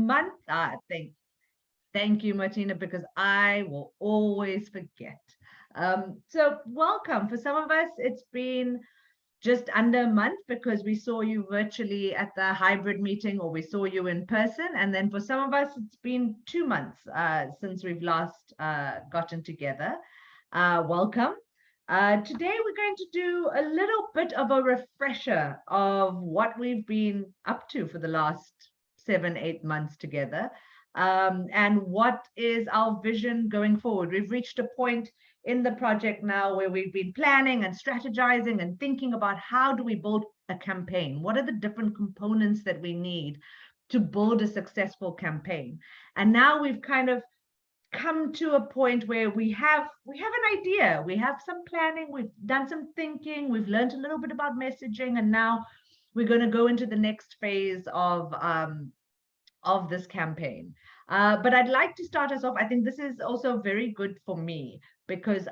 month. Thank you, Martina, because I will always forget. So welcome. For some of us, it's been just under a month because we saw you virtually at the hybrid meeting, or we saw you in person. And then for some of us, it's been 2 months since we've last gotten together. Welcome. Today, we're going to do a little bit of a refresher of what we've been up to for the last 7-8 months together, and what is our vision going forward. We've reached a point in the project now where we've been planning and strategizing and thinking about how do we build a campaign? What are the different components that we need to build a successful campaign? And now we've kind of come to a point where we have an idea, we have some planning, we've done some thinking, we've learned a little bit about messaging, and now we're going to go into the next phase of this campaign. But I'd like to start us off. I think this is also very good for me because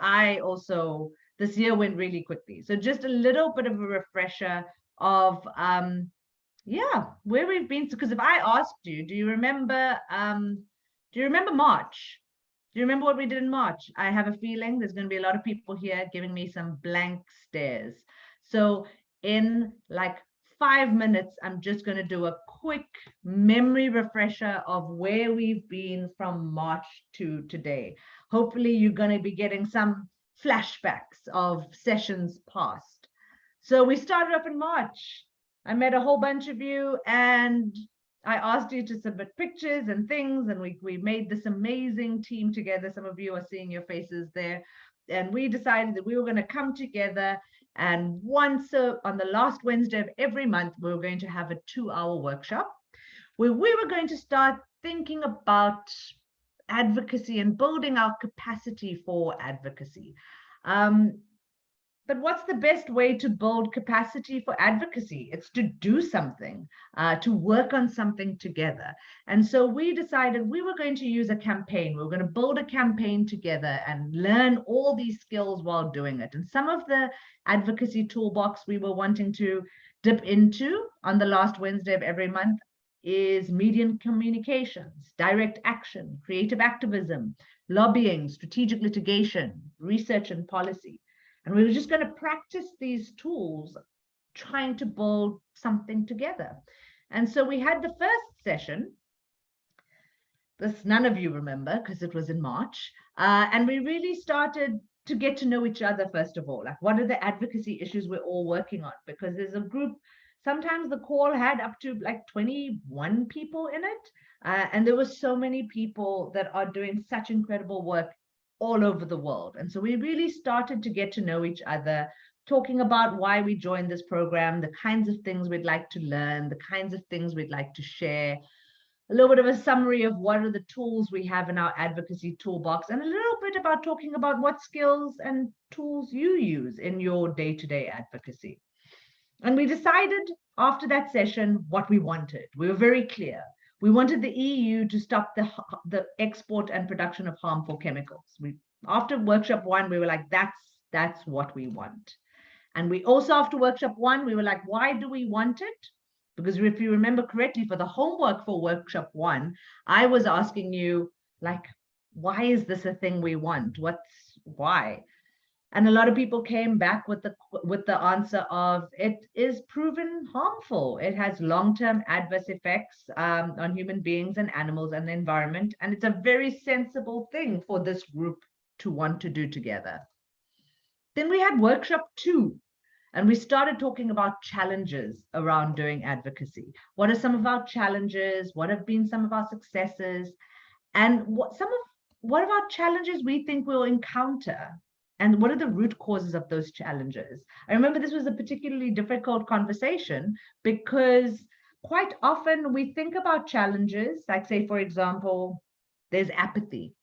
this year went really quickly. So just a little bit of a refresher of where we've been. Because if I asked you, do you remember March? Do you remember what we did in March? I have a feeling there's going to be a lot of people here giving me some blank stares. So in like 5 minutes, I'm just going to do a quick memory refresher of where we've been from March to today. Hopefully, you're going to be getting some flashbacks of sessions past. So we started off in March. I met a whole bunch of you, and I asked you to submit pictures and things, and we made this amazing team together. Some of you are seeing your faces there. And we decided that we were going to come together, and once on the last Wednesday of every month, we were going to have a 2-hour workshop where we were going to start thinking about advocacy and building our capacity for advocacy. But what's the best way to build capacity for advocacy? It's to do something, to work on something together. And so we decided we were going to use a campaign. We were going to build a campaign together and learn all these skills while doing it. And some of the advocacy toolbox we were wanting to dip into on the last Wednesday of every month is media communications, direct action, creative activism, lobbying, strategic litigation, research and policy. And we were just going to practice these tools, trying to build something together. And so we had the first session. This none of you remember because it was in March. And we really started to get to know each other, first of all. Like, what are the advocacy issues we're all working on? Because there's a group, sometimes the call had up to like 21 people in it. And there were so many people that are doing such incredible work all over the world. And so we really started to get to know each other, talking about why we joined this program, the kinds of things we'd like to learn, the kinds of things we'd like to share, a little bit of a summary of what are the tools we have in our advocacy toolbox, and a little bit about talking about what skills and tools you use in your day-to-day advocacy. And we decided after that session what we wanted. We were very clear. We wanted the EU to stop the export and production of harmful chemicals. After workshop 1, we were like, that's what we want. And we also, after workshop 1, we were like, why do we want it? Because if you remember correctly, for the homework for workshop 1, I was asking you, like, why is this a thing we want? Why? And a lot of people came back with the answer of, it is proven harmful. It has long-term adverse effects on human beings and animals and the environment. And it's a very sensible thing for this group to want to do together. Then we had workshop 2, and we started talking about challenges around doing advocacy. What are some of our challenges? What have been some of our successes? And what of our challenges we think we'll encounter? And what are the root causes of those challenges? I remember this was a particularly difficult conversation because quite often we think about challenges, like, say, for example, there's apathy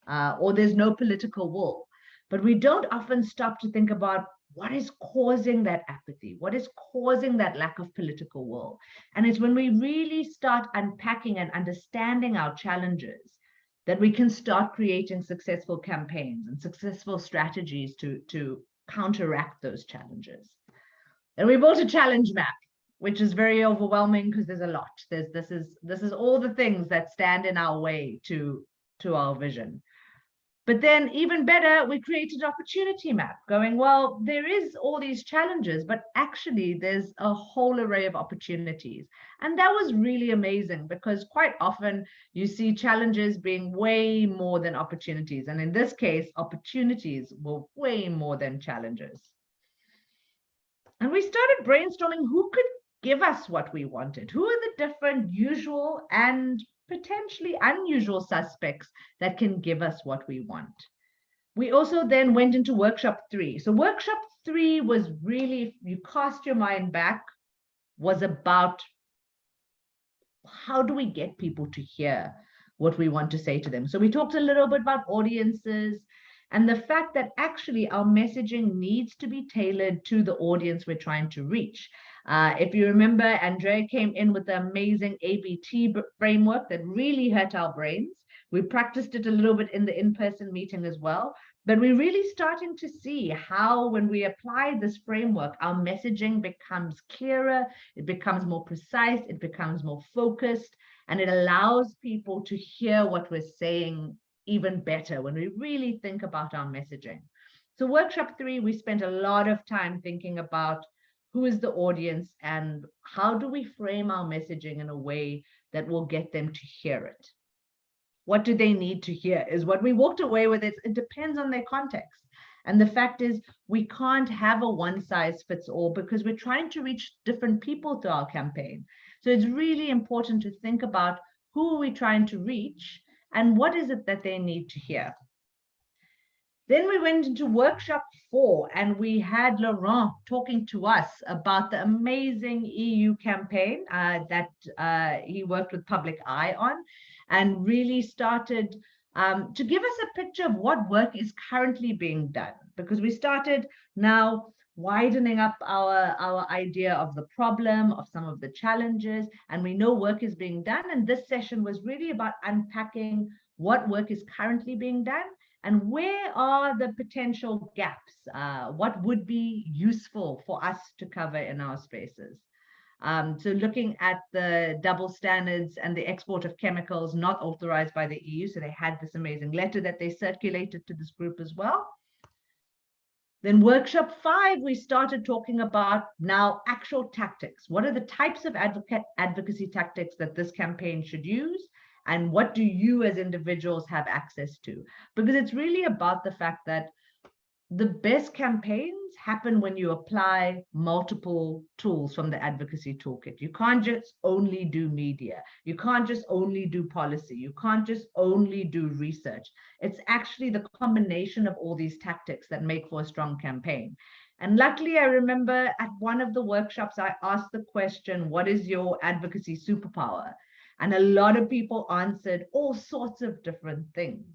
or there's no political will, but we don't often stop to think about what is causing that apathy, what is causing that lack of political will. And it's when we really start unpacking and understanding our challenges that we can start creating successful campaigns and successful strategies to counteract those challenges. And we built a challenge map. which is very overwhelming because there's a lot. This is all the things that stand in our way to our vision. But then even better, we created an opportunity map going, well, there is all these challenges, but actually there's a whole array of opportunities. And that was really amazing because quite often you see challenges being way more than opportunities. And in this case, opportunities were way more than challenges. And we started brainstorming who could give us what we wanted. Who are the different usual and potentially unusual suspects that can give us what we want? We also then went into workshop 3. So workshop 3 was really, if you cast your mind back, was about how do we get people to hear what we want to say to them. So we talked a little bit about audiences and the fact that actually our messaging needs to be tailored to the audience we're trying to reach. If you remember, Andrea came in with the amazing ABT framework that really hurt our brains. We practiced it a little bit in the in-person meeting as well, but we're really starting to see how when we apply this framework, our messaging becomes clearer, it becomes more precise, it becomes more focused, and it allows people to hear what we're saying even better when we really think about our messaging. So workshop 3, we spent a lot of time thinking about who is the audience and how do we frame our messaging in a way that will get them to hear it. What do they need to hear is what we walked away with. It depends on their context. And the fact is we can't have a one size fits all because we're trying to reach different people through our campaign. So it's really important to think about who are we trying to reach and what is it that they need to hear. Then we went into workshop 4 and we had Laurent talking to us about the amazing EU campaign that he worked with Public Eye on and really started to give us a picture of what work is currently being done, because we started now widening up our idea of the problem, of some of the challenges, and we know work is being done. And this session was really about unpacking what work is currently being done and where are the potential gaps, what would be useful for us to cover in our spaces. So looking at the double standards and the export of chemicals not authorized by the EU. So they had this amazing letter that they circulated to this group as well. Then workshop 5, we started talking about now actual tactics. What are the types of advocacy tactics that this campaign should use? And what do you as individuals have access to? Because it's really about the fact that the best campaigns happen when you apply multiple tools from the advocacy toolkit. You can't just only do media. You can't just only do policy. You can't just only do research. It's actually the combination of all these tactics that make for a strong campaign. And luckily, I remember at one of the workshops, I asked the question, what is your advocacy superpower? And a lot of people answered all sorts of different things.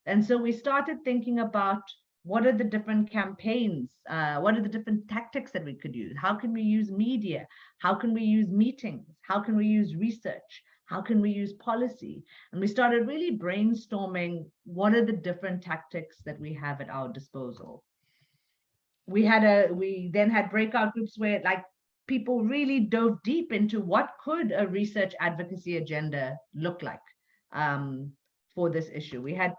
And so we started thinking about what are the different campaigns? What are the different tactics that we could use? How can we use media? How can we use meetings? How can we use research? How can we use policy? And we started really brainstorming what are the different tactics that we have at our disposal. We then had breakout groups where like people really dove deep into what could a research advocacy agenda look like for this issue. We had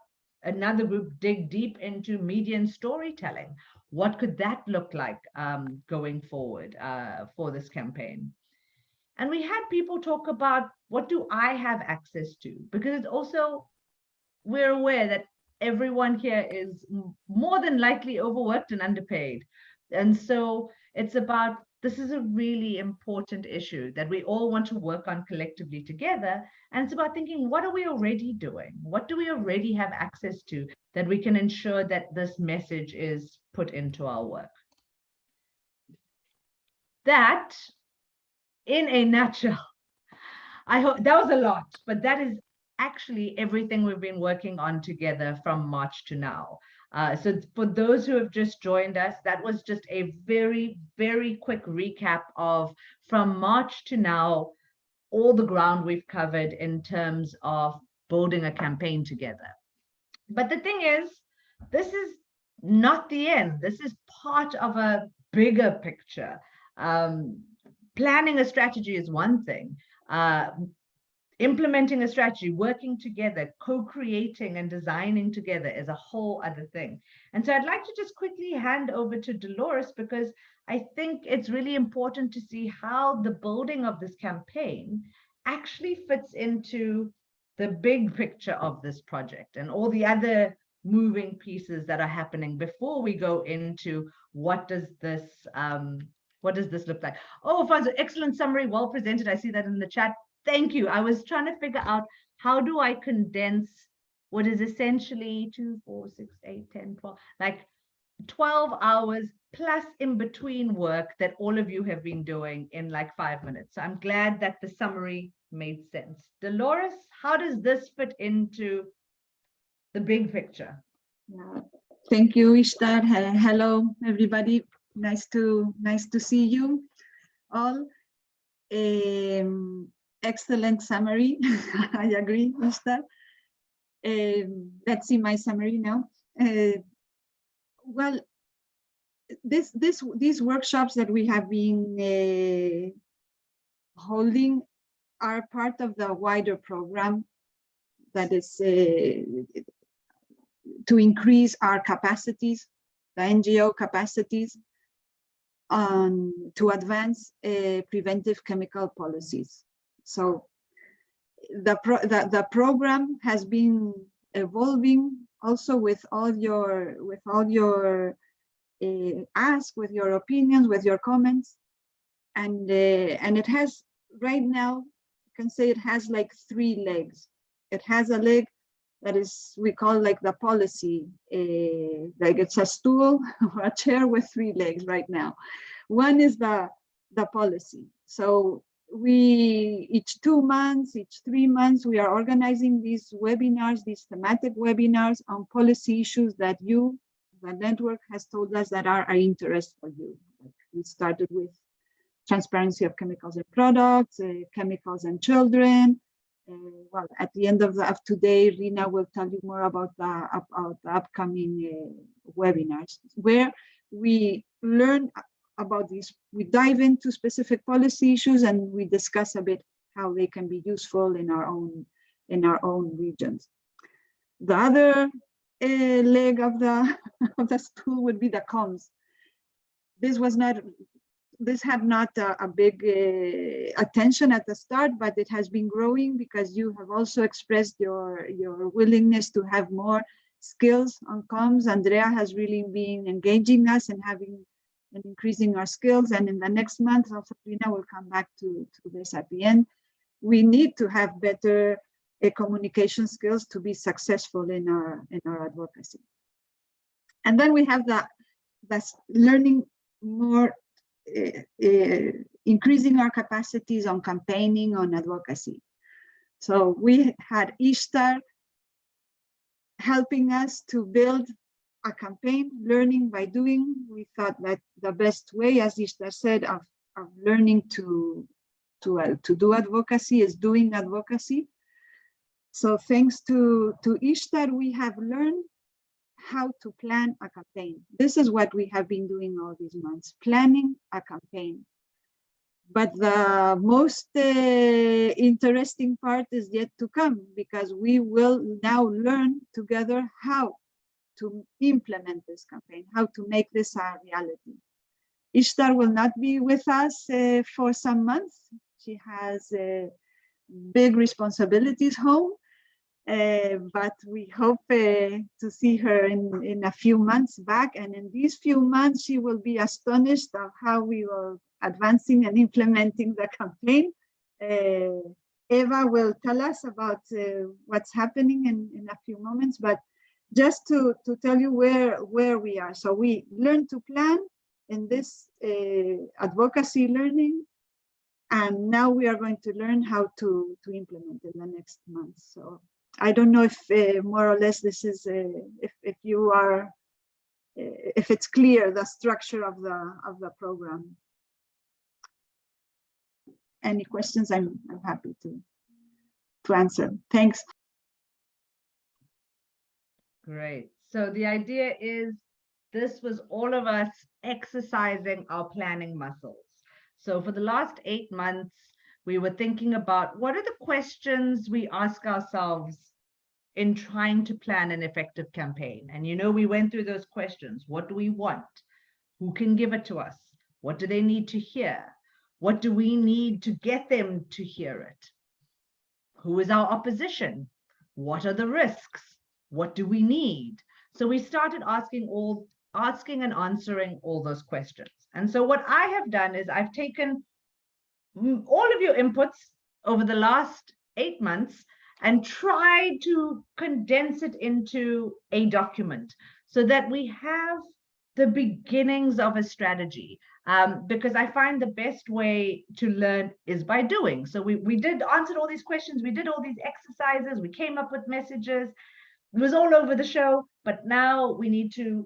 another group dig deep into media and storytelling. What could that look like going forward for this campaign? And we had people talk about what do I have access to? Because it's also, we're aware that everyone here is more than likely overworked and underpaid. And so it's about, this is a really important issue that we all want to work on collectively together. And it's about thinking, what are we already doing? What do we already have access to that we can ensure that this message is put into our work? That, in a nutshell, I hope that was a lot, but that is actually everything we've been working on together from March to now. So for those who have just joined us, that was just a very, very quick recap of from March to now, all the ground we've covered in terms of building a campaign together. But the thing is, this is not the end. This is part of a bigger picture. planning a strategy is one thing. Implementing a strategy, working together, co-creating and designing together is a whole other thing. And so I'd like to just quickly hand over to Dolores, because I think it's really important to see how the building of this campaign actually fits into the big picture of this project and all the other moving pieces that are happening before we go into what does this look like. Oh, Alfonso, excellent summary, well presented. I see that in the chat. Thank you. I was trying to figure out, how do I condense what is essentially 2, 4, 6, 8, 10, 12, like 12 hours plus in between work that all of you have been doing in like 5 minutes. So I'm glad that the summary made sense. Dolores, how does this fit into the big picture? Thank you, Ishtar. Hello, everybody. Nice to see you all. Excellent summary. I agree, Ishtar. Let's see my summary now. Well, these workshops that we have been holding are part of the wider program that is to increase our capacities, the NGO capacities, to advance preventive chemical policies. So the program has been evolving also with all your ask, with your opinions, with your comments, and it has right now, you can say it has like 3 legs. It has a leg that is, we call like the policy, like it's a stool or a chair with 3 legs right now. One is the policy. So we, each 2 months, each 3 months, we are organizing these webinars, these thematic webinars on policy issues that you, the network, has told us that are interest for you. Like we started with transparency of chemicals and products, chemicals and children. Well, at the end of today, Rina will tell you more about the upcoming webinars, where we learn about these. We dive into specific policy issues and we discuss a bit how they can be useful in our own regions. The other leg of the stool would be the comms. This had not a big attention at the start, but it has been growing because you have also expressed your willingness to have more skills on comms. Andrea has really been engaging us and increasing our skills. And in the next month, also Rina will come back to this at the end. We need to have better communication skills to be successful in our advocacy. And then we have that's learning more, increasing our capacities on campaigning, on advocacy. So we had Ishtar helping us to build a campaign, learning by doing. We thought that the best way, as Ishtar said, of learning to do advocacy is doing advocacy. So thanks to Ishtar, we have learned how to plan a campaign. This is what we have been doing all these months, planning a campaign. But the most interesting part is yet to come, because we will now learn together how to implement this campaign, how to make this a reality. Ishtar will not be with us for some months. She has big responsibilities home. But we hope to see her in a few months back, and in these few months she will be astonished of how we were advancing and implementing the campaign. Eva will tell us about what's happening in a few moments, but just to tell you where we are. So we learn to plan in this advocacy learning, and now we are going to learn how to implement in the next month. So I don't know if more or less this is if you are if it's clear, the structure of the program. Any questions? I'm happy to answer. Thanks. Great. So the idea is this was all of us exercising our planning muscles. So for the last 8 months, we were thinking about what are the questions we ask ourselves in trying to plan an effective campaign. And we went through those questions. What do we want? Who can give it to us? What do they need to hear? What do we need to get them to hear it? Who is our opposition? What are the risks? What do we need? So we started asking and answering all those questions. And so what I have done is I've taken all of your inputs over the last 8 months and tried to condense it into a document so that we have the beginnings of a strategy. Because I find the best way to learn is by doing. So we did answer all these questions, we did all these exercises, we came up with messages, it was all over the show, but now we need to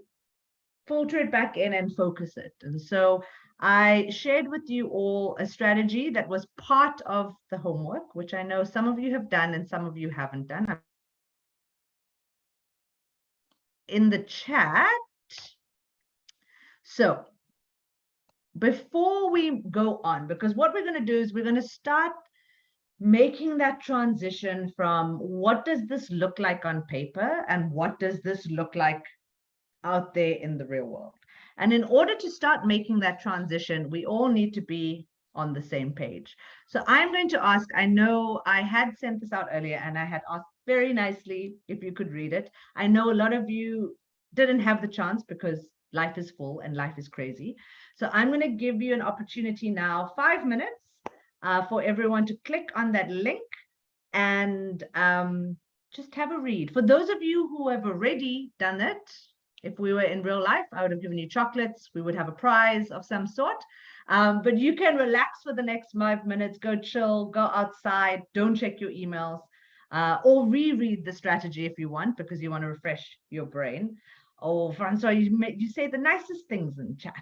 filter it back in and focus it. And so I shared with you all a strategy that was part of the homework, which I know some of you have done and some of you haven't done. In the chat. So before we go on, because what we're going to do is we're going to start making that transition from what does this look like on paper and what does this look like out there in the real world. And in order to start making that transition, we all need to be on the same page. So I'm going to ask, I know I had sent this out earlier and I had asked very nicely if you could read it. I know a lot of you didn't have the chance because life is full and life is crazy. So I'm going to give you an opportunity now, 5 minutes, for everyone to click on that link and just have a read. For those of you who have already done it, if we were in real life, I would have given you chocolates. We would have a prize of some sort. But you can relax for the next 5 minutes, go chill, go outside, don't check your emails, or reread the strategy if you want, because you want to refresh your brain. Oh, Francois, you say the nicest things in chat.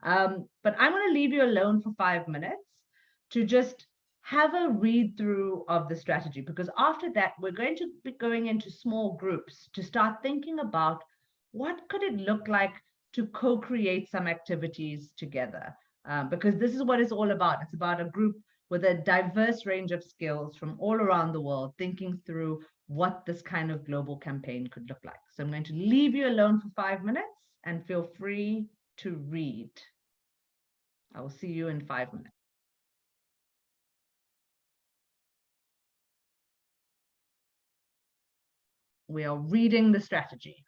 But I'm going to leave you alone for 5 minutes to just have a read through of the strategy, because after that, we're going to be going into small groups to start thinking about what could it look like to co-create some activities together? Because this is what it's all about. It's about a group with a diverse range of skills from all around the world, thinking through what this kind of global campaign could look like. So I'm going to leave you alone for 5 minutes and feel free to read. I will see you in 5 minutes. We are reading the strategy.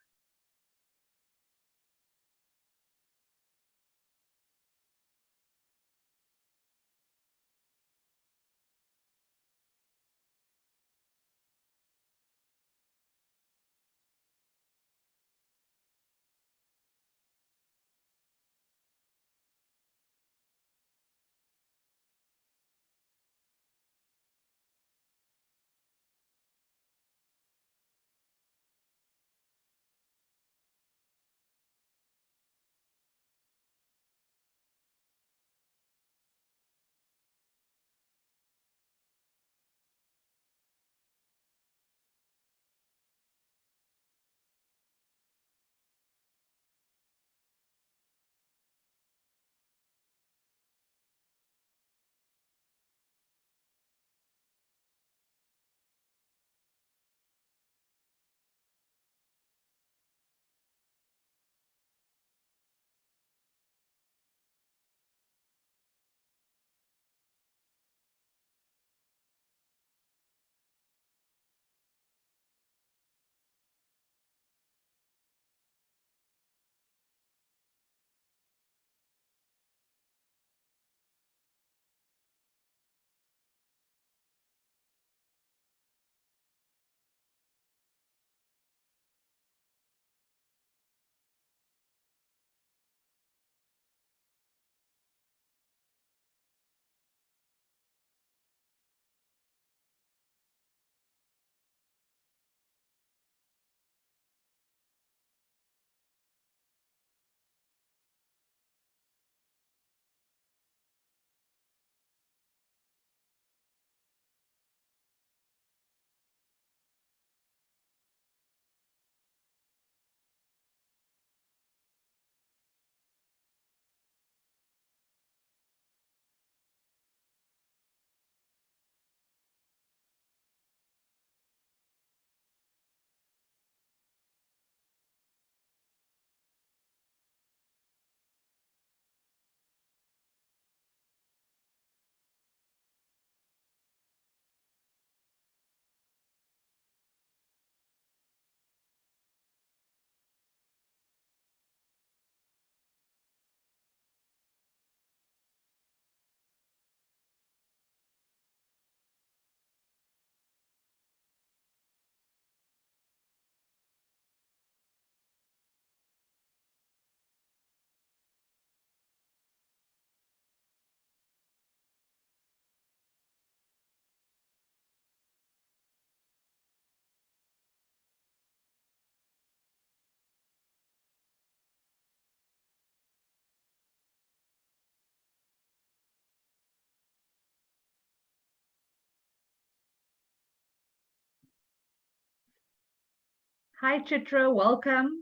Hi, Chitra, welcome.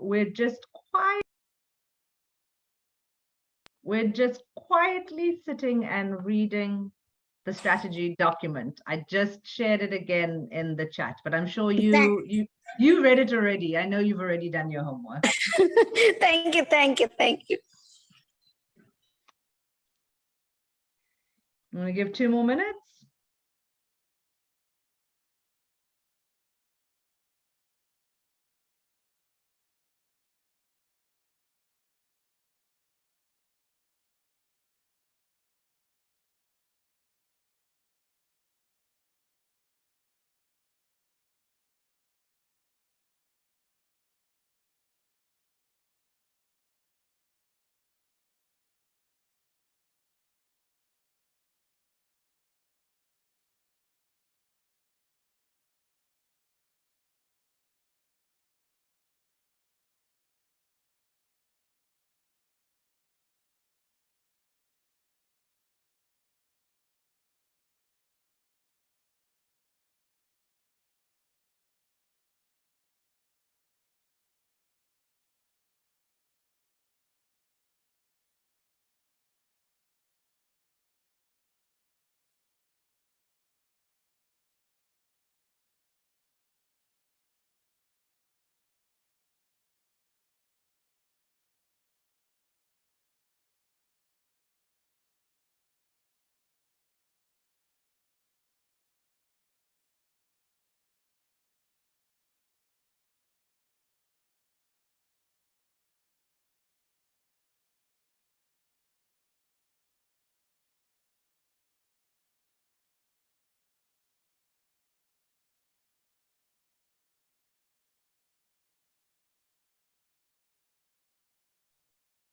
We're just quietly sitting and reading the strategy document. I just shared it again in the chat, but I'm sure you read it already. I know you've already done your homework. Thank you, thank you, thank you. I'm going to give 2 more minutes.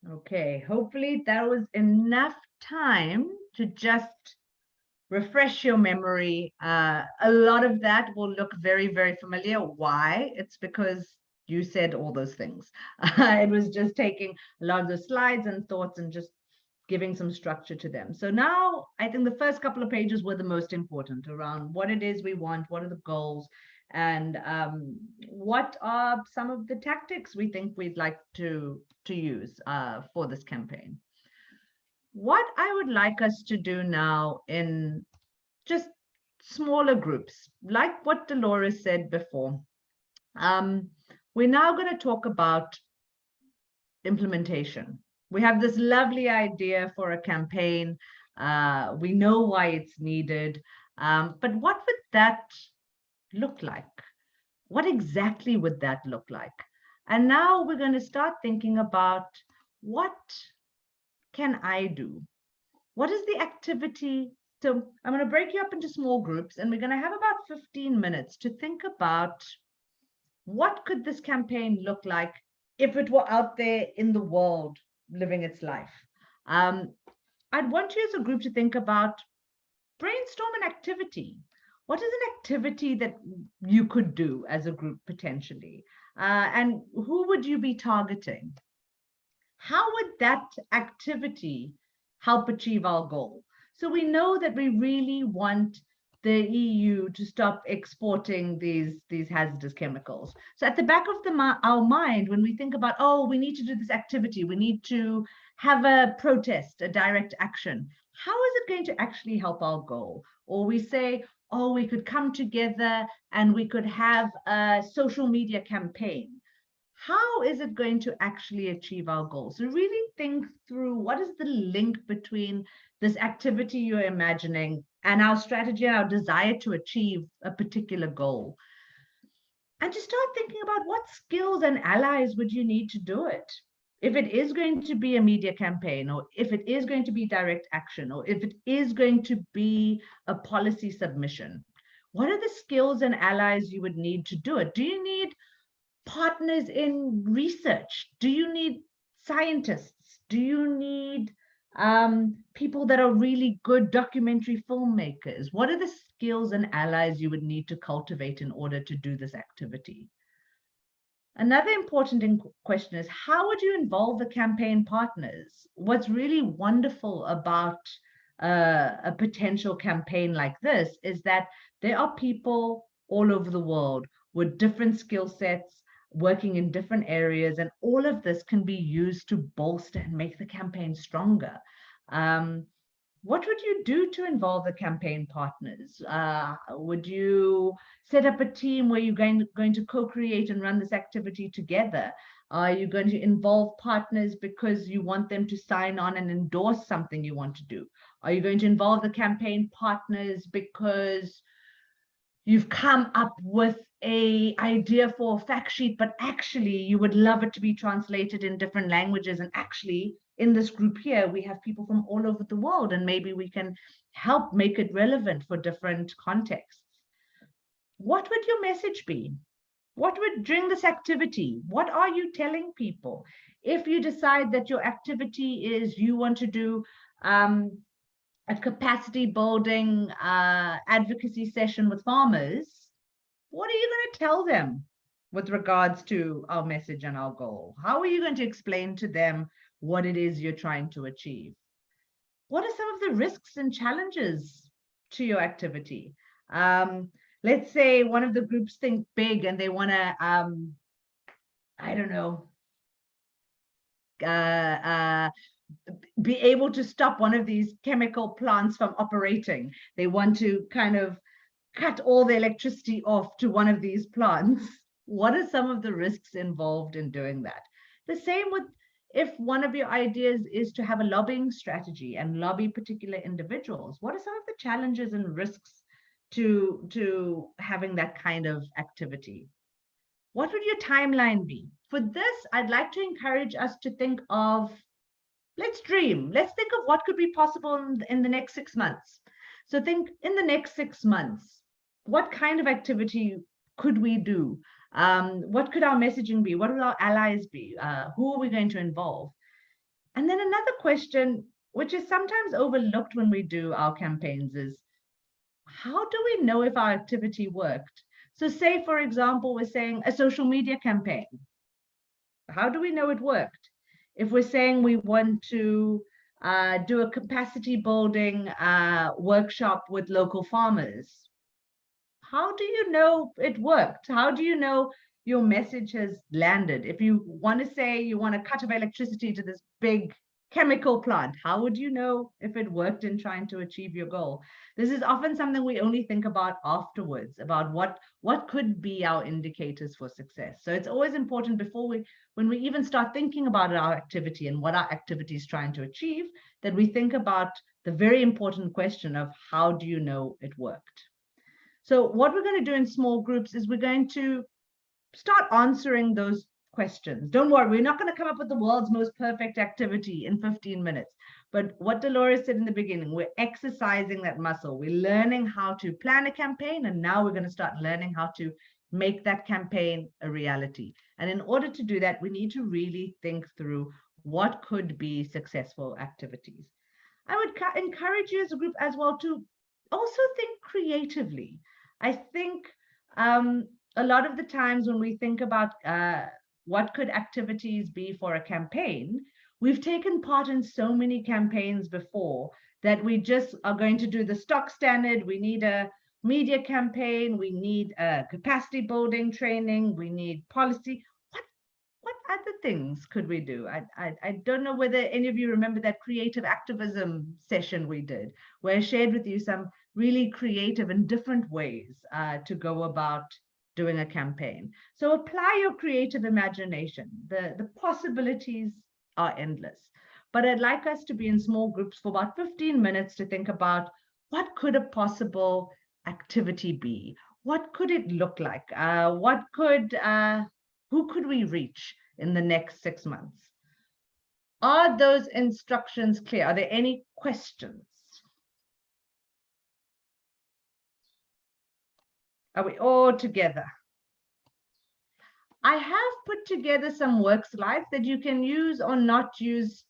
Okay, hopefully that was enough time to just refresh your memory. A lot of that will look very, very familiar. Why? It's because you said all those things. It was just taking a lot of the slides and thoughts and just giving some structure to them. So now I think the first couple of pages were the most important around what it is we want, what are the goals, and what are some of the tactics we think we'd like to use for this campaign. What I would like us to do now in just smaller groups, like what Dolores said before, we're now going to talk about implementation. We have this lovely idea for a campaign. We know why it's needed, but what would that look like? What exactly would that look like? And now we're going to start thinking about what can I do? What is the activity? So I'm going to break you up into small groups, and we're going to have about 15 minutes to think about what could this campaign look like if it were out there in the world living its life. I'd want you as a group to think about brainstorm an activity. What is an activity that you could do as a group potentially? And who would you be targeting? How would that activity help achieve our goal? So we know that we really want the EU to stop exporting these hazardous chemicals. So at the back of our mind, when we think about, oh, we need to do this activity, we need to have a protest, a direct action, how is it going to actually help our goal? Or we say, oh, we could come together and we could have a social media campaign. How is it going to actually achieve our goals? So really think through what is the link between this activity you're imagining and our strategy and our desire to achieve a particular goal. And just start thinking about what skills and allies would you need to do it. If it is going to be a media campaign, or if it is going to be direct action, or if it is going to be a policy submission, what are the skills and allies you would need to do it? Do you need partners in research? Do you need scientists? Do you need people that are really good documentary filmmakers? What are the skills and allies you would need to cultivate in order to do this activity? Another important question is, how would you involve the campaign partners? What's really wonderful about a potential campaign like this is that there are people all over the world with different skill sets, working in different areas, and all of this can be used to bolster and make the campaign stronger. What would you do to involve the campaign partners? Would you set up a team where you're going to co-create and run this activity together? Are you going to involve partners because you want them to sign on and endorse something you want to do? Are you going to involve the campaign partners because you've come up with an idea for a fact sheet, but actually you would love it to be translated in different languages? And actually, in this group here, we have people from all over the world, and maybe we can help make it relevant for different contexts. What would your message be? What would, during this activity, what are you telling people? If you decide that your activity is you want to do a capacity building advocacy session with farmers, what are you going to tell them with regards to our message and our goal? How are you going to explain to them what it is you're trying to achieve? What are some of the risks and challenges to your activity? Let's say one of the groups think big and they want to, I don't know, be able to stop one of these chemical plants from operating. They want to kind of cut all the electricity off to one of these plants. What are some of the risks involved in doing that? The same with if one of your ideas is to have a lobbying strategy and lobby particular individuals. What are some of the challenges and risks to having that kind of activity? What would your timeline be? For this, I'd like to encourage us to think of, let's dream. Let's think of what could be possible in the next 6 months. So think in the next 6 months, what kind of activity could we do? What could our messaging be? What will our allies be? Who are we going to involve? And then another question, which is sometimes overlooked when we do our campaigns, is how do we know if our activity worked? So say, for example, we're saying a social media campaign. How do we know it worked? If we're saying we want to do a capacity building workshop with local farmers, how do you know it worked? How do you know your message has landed? If you want to say you want to cut off electricity to this big chemical plant, how would you know if it worked in trying to achieve your goal? This is often something we only think about afterwards, about what could be our indicators for success. So it's always important when we even start thinking about our activity and what our activity is trying to achieve, that we think about the very important question of how do you know it worked? So what we're going to do in small groups is we're going to start answering those questions. Don't worry, we're not going to come up with the world's most perfect activity in 15 minutes. But what Dolores said in the beginning, we're exercising that muscle. We're learning how to plan a campaign, and now we're going to start learning how to make that campaign a reality. And in order to do that, we need to really think through what could be successful activities. I would encourage you as a group as well to also think creatively. I think a lot of the times when we think about what could activities be for a campaign, we've taken part in so many campaigns before that we just are going to do the stock standard. We need a media campaign, we need a capacity building training, we need policy. What other things could we do? I don't know whether any of you remember that creative activism session we did, where I shared with you some really creative and different ways to go about doing a campaign. So apply your creative imagination. The possibilities are endless. But I'd like us to be in small groups for about 15 minutes to think about what could a possible activity be? What could it look like? Who could we reach in the next 6 months? Are those instructions clear? Are there any questions? Are we all together? I have put together some work slides that you can use or not use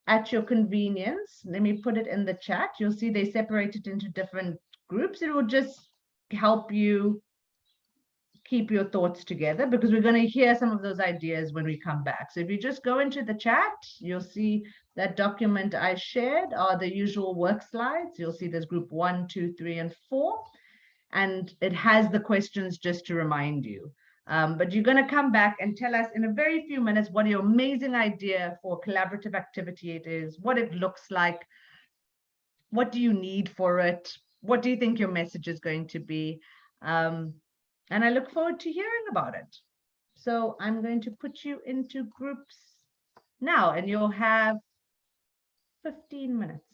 at your convenience. Let me put it in the chat. You'll see they separated into different groups. It will just help you keep your thoughts together, because we're going to hear some of those ideas when we come back. So if you just go into the chat, you'll see that document I shared are the usual work slides. You'll see there's group 1, 2, 3, and 4. and it has the questions just to remind you. But you're going to come back and tell us in a very few minutes what your amazing idea for collaborative activity it is, what it looks like, what do you need for it, what do you think your message is going to be, and I look forward to hearing about it. So I'm going to put you into groups now, and you'll have 15 minutes.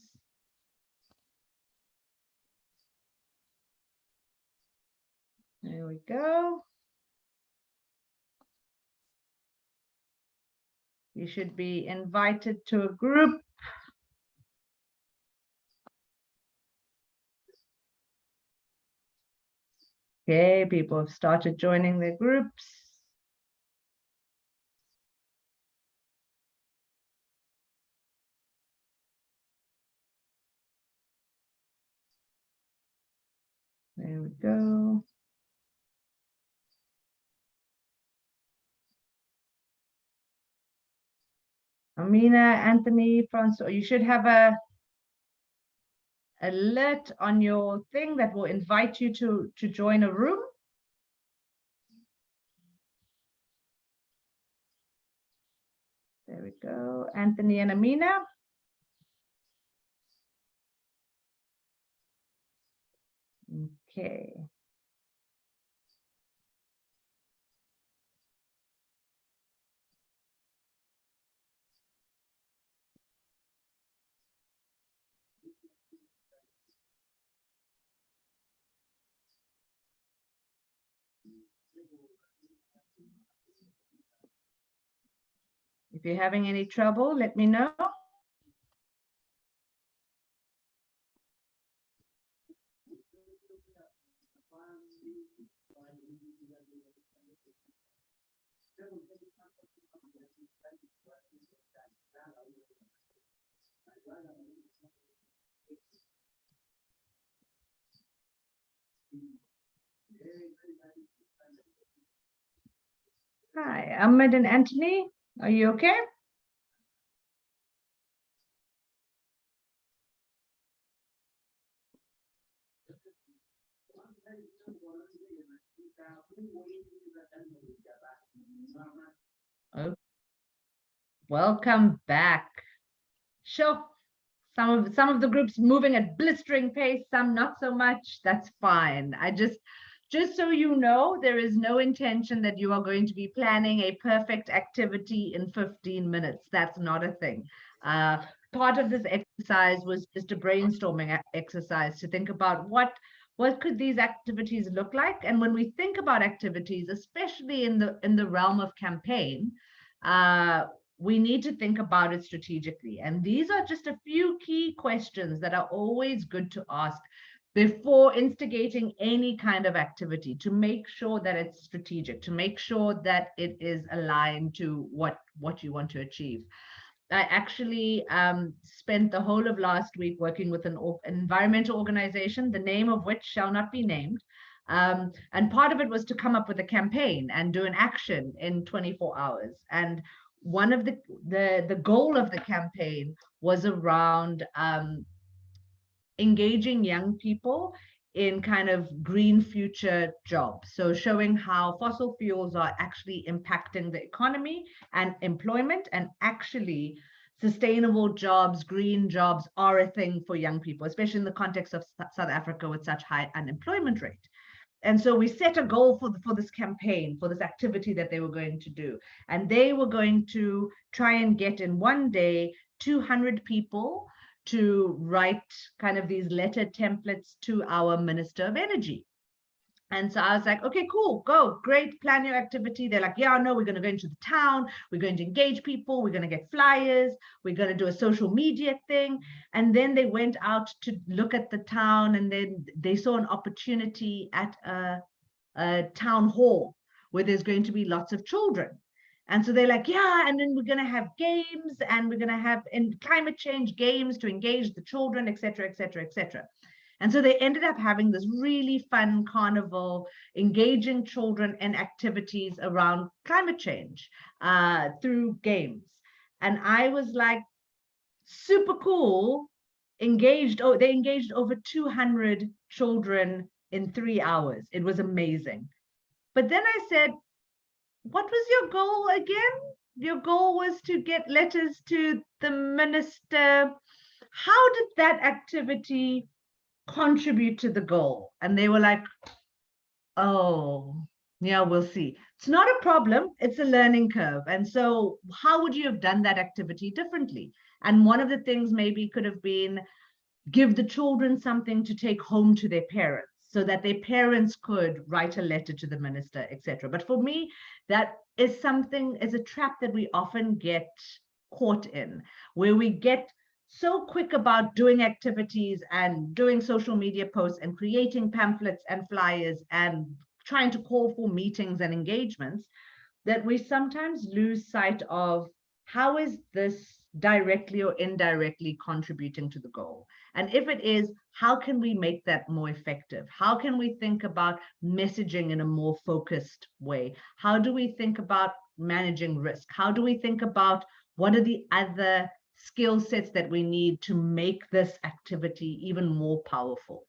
There we go. You should be invited to a group. Okay, people have started joining their groups. There we go. Amina, Anthony, Francois, you should have a alert on your thing that will invite you to join a room. There we go, Anthony and Amina. Okay. If you're having any trouble, let me know. Hi, Ahmed and Anthony, are you okay? Oh, welcome back. Sure. Some of the groups moving at blistering pace, some not so much. That's fine. I just so you know, there is no intention that you are going to be planning a perfect activity in 15 minutes. That's not a thing. Part of this exercise was just a brainstorming exercise to think about what could these activities look like. And when we think about activities, especially in the realm of campaign, we need to think about it strategically. And these are just a few key questions that are always good to ask before instigating any kind of activity, to make sure that it's strategic, to make sure that it is aligned to what you want to achieve. I actually spent the whole of last week working with an environmental organization, the name of which shall not be named. And part of it was to come up with a campaign and do an action in 24 hours. And one of the goal of the campaign was around engaging young people in kind of green future jobs. So showing how fossil fuels are actually impacting the economy and employment, and actually sustainable jobs, green jobs are a thing for young people, especially in the context of South Africa with such high unemployment rate. And so we set a goal for this campaign, for this activity that they were going to do. And they were going to try and get in one day 200 people to write kind of these letter templates to our Minister of Energy. And so I was like, okay, cool, go, great, plan your activity. They're like, yeah, no, we're going to go into the town. We're going to engage people. We're going to get flyers. We're going to do a social media thing. And then they went out to look at the town, and then they saw an opportunity at a town hall where there's going to be lots of children. And so they're like, yeah, and then we're going to have games, and we're going to have in climate change games to engage the children, et cetera, et cetera, et cetera. And so they ended up having this really fun carnival, engaging children in activities around climate change through games. And I was like, super cool, engaged. Oh, they engaged over 200 children in 3 hours. It was amazing. But then I said, what was your goal again? Your goal was to get letters to the minister. How did that activity contribute to the goal? And they were like, oh, yeah, we'll see. It's not a problem. It's a learning curve. And so how would you have done that activity differently? And one of the things maybe could have been give the children something to take home to their parents so that their parents could write a letter to the minister, etc. But for me, that is something, is a trap that we often get caught in, where we get so quick about doing activities and doing social media posts and creating pamphlets and flyers and trying to call for meetings and engagements, that we sometimes lose sight of how is this directly or indirectly contributing to the goal? And if it is, how can we make that more effective? How can we think about messaging in a more focused way? How do we think about managing risk? How do we think about what are the other skill sets that we need to make this activity even more powerful?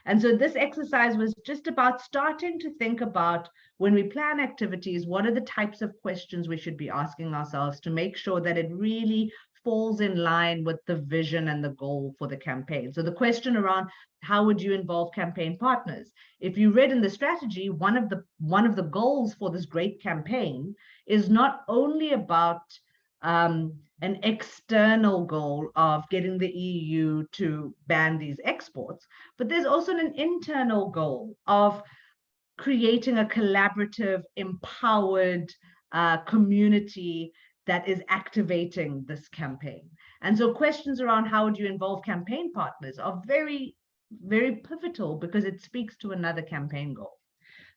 And so this exercise was just about starting to think about, when we plan activities, what are the types of questions we should be asking ourselves to make sure that it really falls in line with the vision and the goal for the campaign. So the question around how would you involve campaign partners? If you read in the strategy, one of the goals for this great campaign is not only about an external goal of getting the EU to ban these exports, but there's also an internal goal of creating a collaborative, empowered community that is activating this campaign. And so questions around how would you involve campaign partners are very, very pivotal, because it speaks to another campaign goal.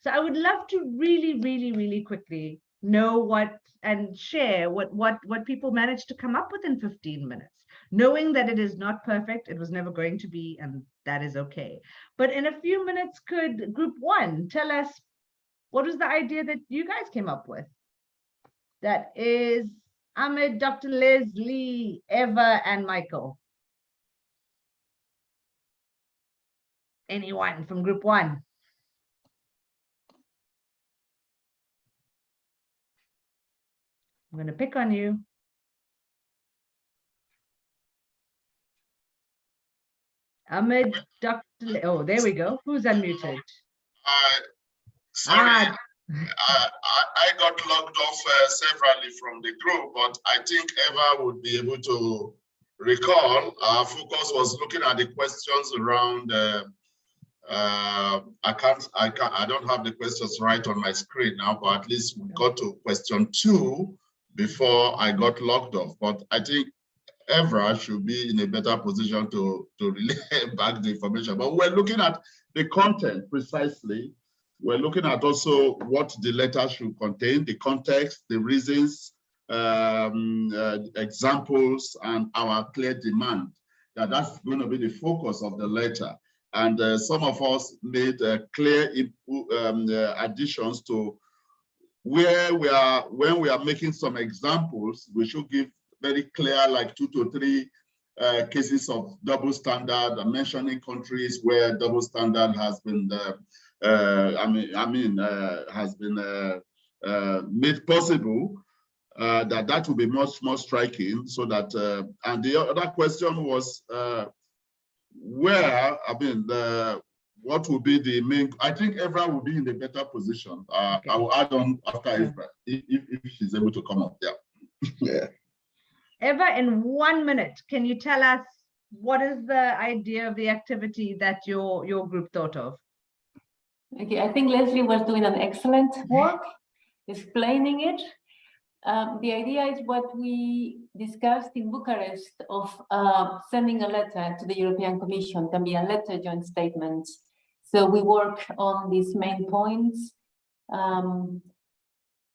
So I would love to really, really, really quickly know what and share what people managed to come up with in 15 minutes, knowing that it is not perfect. It was never going to be, and that is okay. But in a few minutes, could group one tell us what was the idea that you guys came up with? That is Ahmed, Dr. Leslie, Eva, and Michael. Anyone from group one? I'm going to pick on you. Ahmed, Dr. Oh, there we go. Who's unmuted? Sorry, I got logged off severally from the group, but I think Eva would be able to recall. Our focus was looking at the questions around. I don't have the questions right on my screen now, but at least we got to question 2 before I got logged off. But I think Evra should be in a better position to relay back the information. But we're looking at the content precisely. We're looking at also what the letter should contain, the context, the reasons, examples, and our clear demand. That's going to be the focus of the letter. And some of us made clear additions to where we are. When we are making some examples, we should give very clear, like 2 to 3 cases of double standard, mentioning countries where double standard has been has been made possible. That will be much more striking. So that and the other question was where, what will be the main? I think Evra will be in a better position. Okay. I will add on after Evra if she's able to come up. Yeah. Yeah. Eva, in 1 minute, can you tell us what is the idea of the activity that your group thought of? Okay, I think Leslie was doing an excellent work explaining it. The idea is what we discussed in Bucharest of sending a letter to the European Commission. Can be a letter, joint statement. So we work on these main points.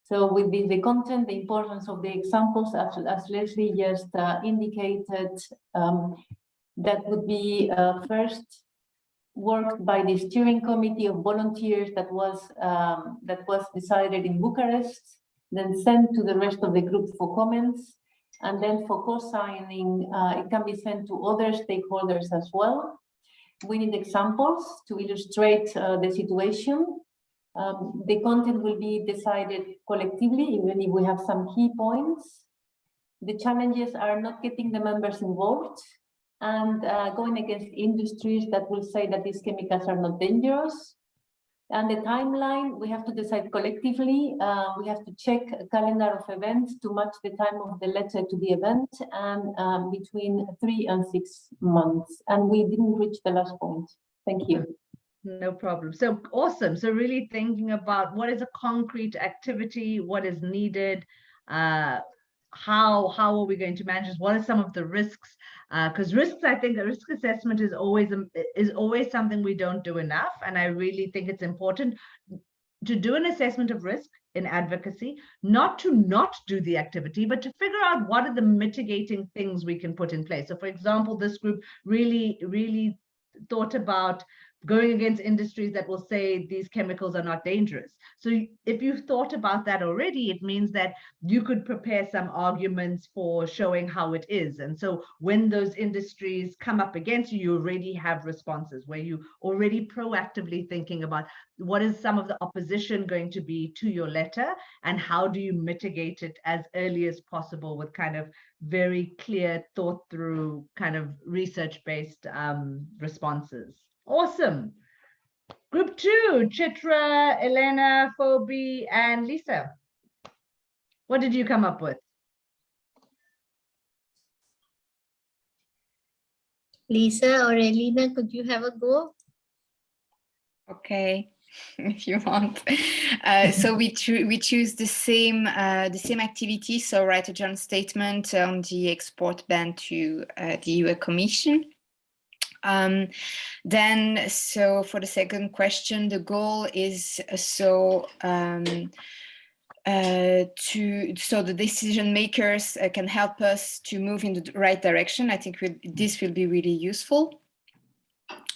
So with the content, the importance of the examples, as Leslie just indicated, that would be first worked by the steering committee of volunteers that was decided in Bucharest, then sent to the rest of the group for comments, and then for co-signing, it can be sent to other stakeholders as well. we need examples to illustrate the situation. The content will be decided collectively, even if we have some key points. The challenges are not getting the members involved and going against industries that will say that these chemicals are not dangerous. And the timeline, we have to decide collectively. We have to check a calendar of events to match the time of the letter to the event, and between 3 and 6 months. And we didn't reach the last point. Thank you. No problem. So awesome. So really thinking about what is a concrete activity, what is needed, how are we going to manage this? What are some of the risks? Because risks, I think the risk assessment is always something we don't do enough. And I really think it's important to do an assessment of risk in advocacy, not to not do the activity, but to figure out what are the mitigating things we can put in place. So for example, this group really thought about going against industries that will say these chemicals are not dangerous. So if you've thought about that already, it means that you could prepare some arguments for showing how it is. And so when those industries come up against you, you already have responses where you already proactively thinking about what is some of the opposition going to be to your letter and how do you mitigate it as early as possible with kind of very clear, thought through, kind of research-based responses. Awesome. Group 2, Chitra, Elena, Phoebe, and Lisa. What did you come up with? Lisa or Elena, could you have a go? Okay, if you want. So we choose the same activity. So write a joint statement on the export ban to the EU Commission. Then, so for the second question, the goal is so the decision makers can help us to move in the right direction. I think this will be really useful.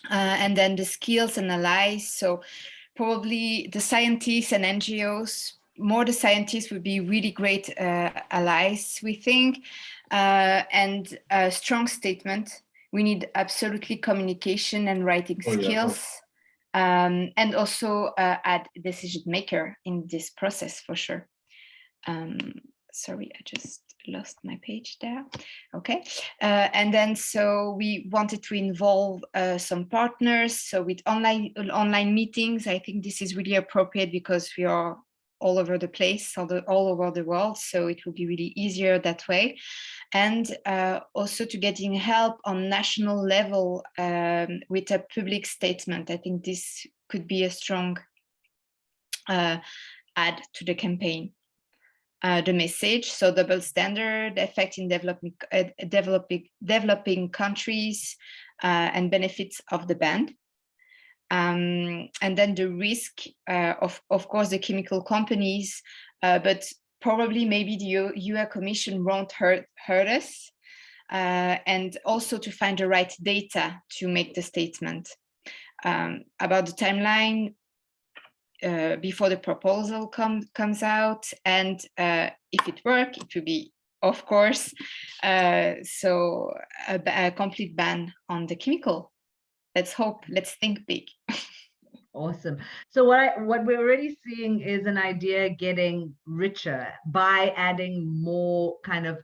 And then the skills and allies. So probably the scientists and NGOs, more the scientists would be really great allies, we think, and a strong statement. We need absolutely communication and writing skills, and also add decision maker in this process for sure. Sorry, I just lost my page there. Okay, and then so we wanted to involve some partners. So with online meetings, I think this is really appropriate because we are all over the place, all over the world. So it will be really easier that way. And also to getting help on national level with a public statement. I think this could be a strong add to the campaign. The message, so double standard, effect in developing countries and benefits of the ban. And then the risk, of course, the chemical companies, but probably maybe the EU Commission won't hurt us, and also to find the right data to make the statement. About the timeline, before the proposal comes out, and if it works, it will be, of course, so a complete ban on the chemical. Let's hope, let's think big. Awesome. So what we're already seeing is an idea getting richer by adding more kind of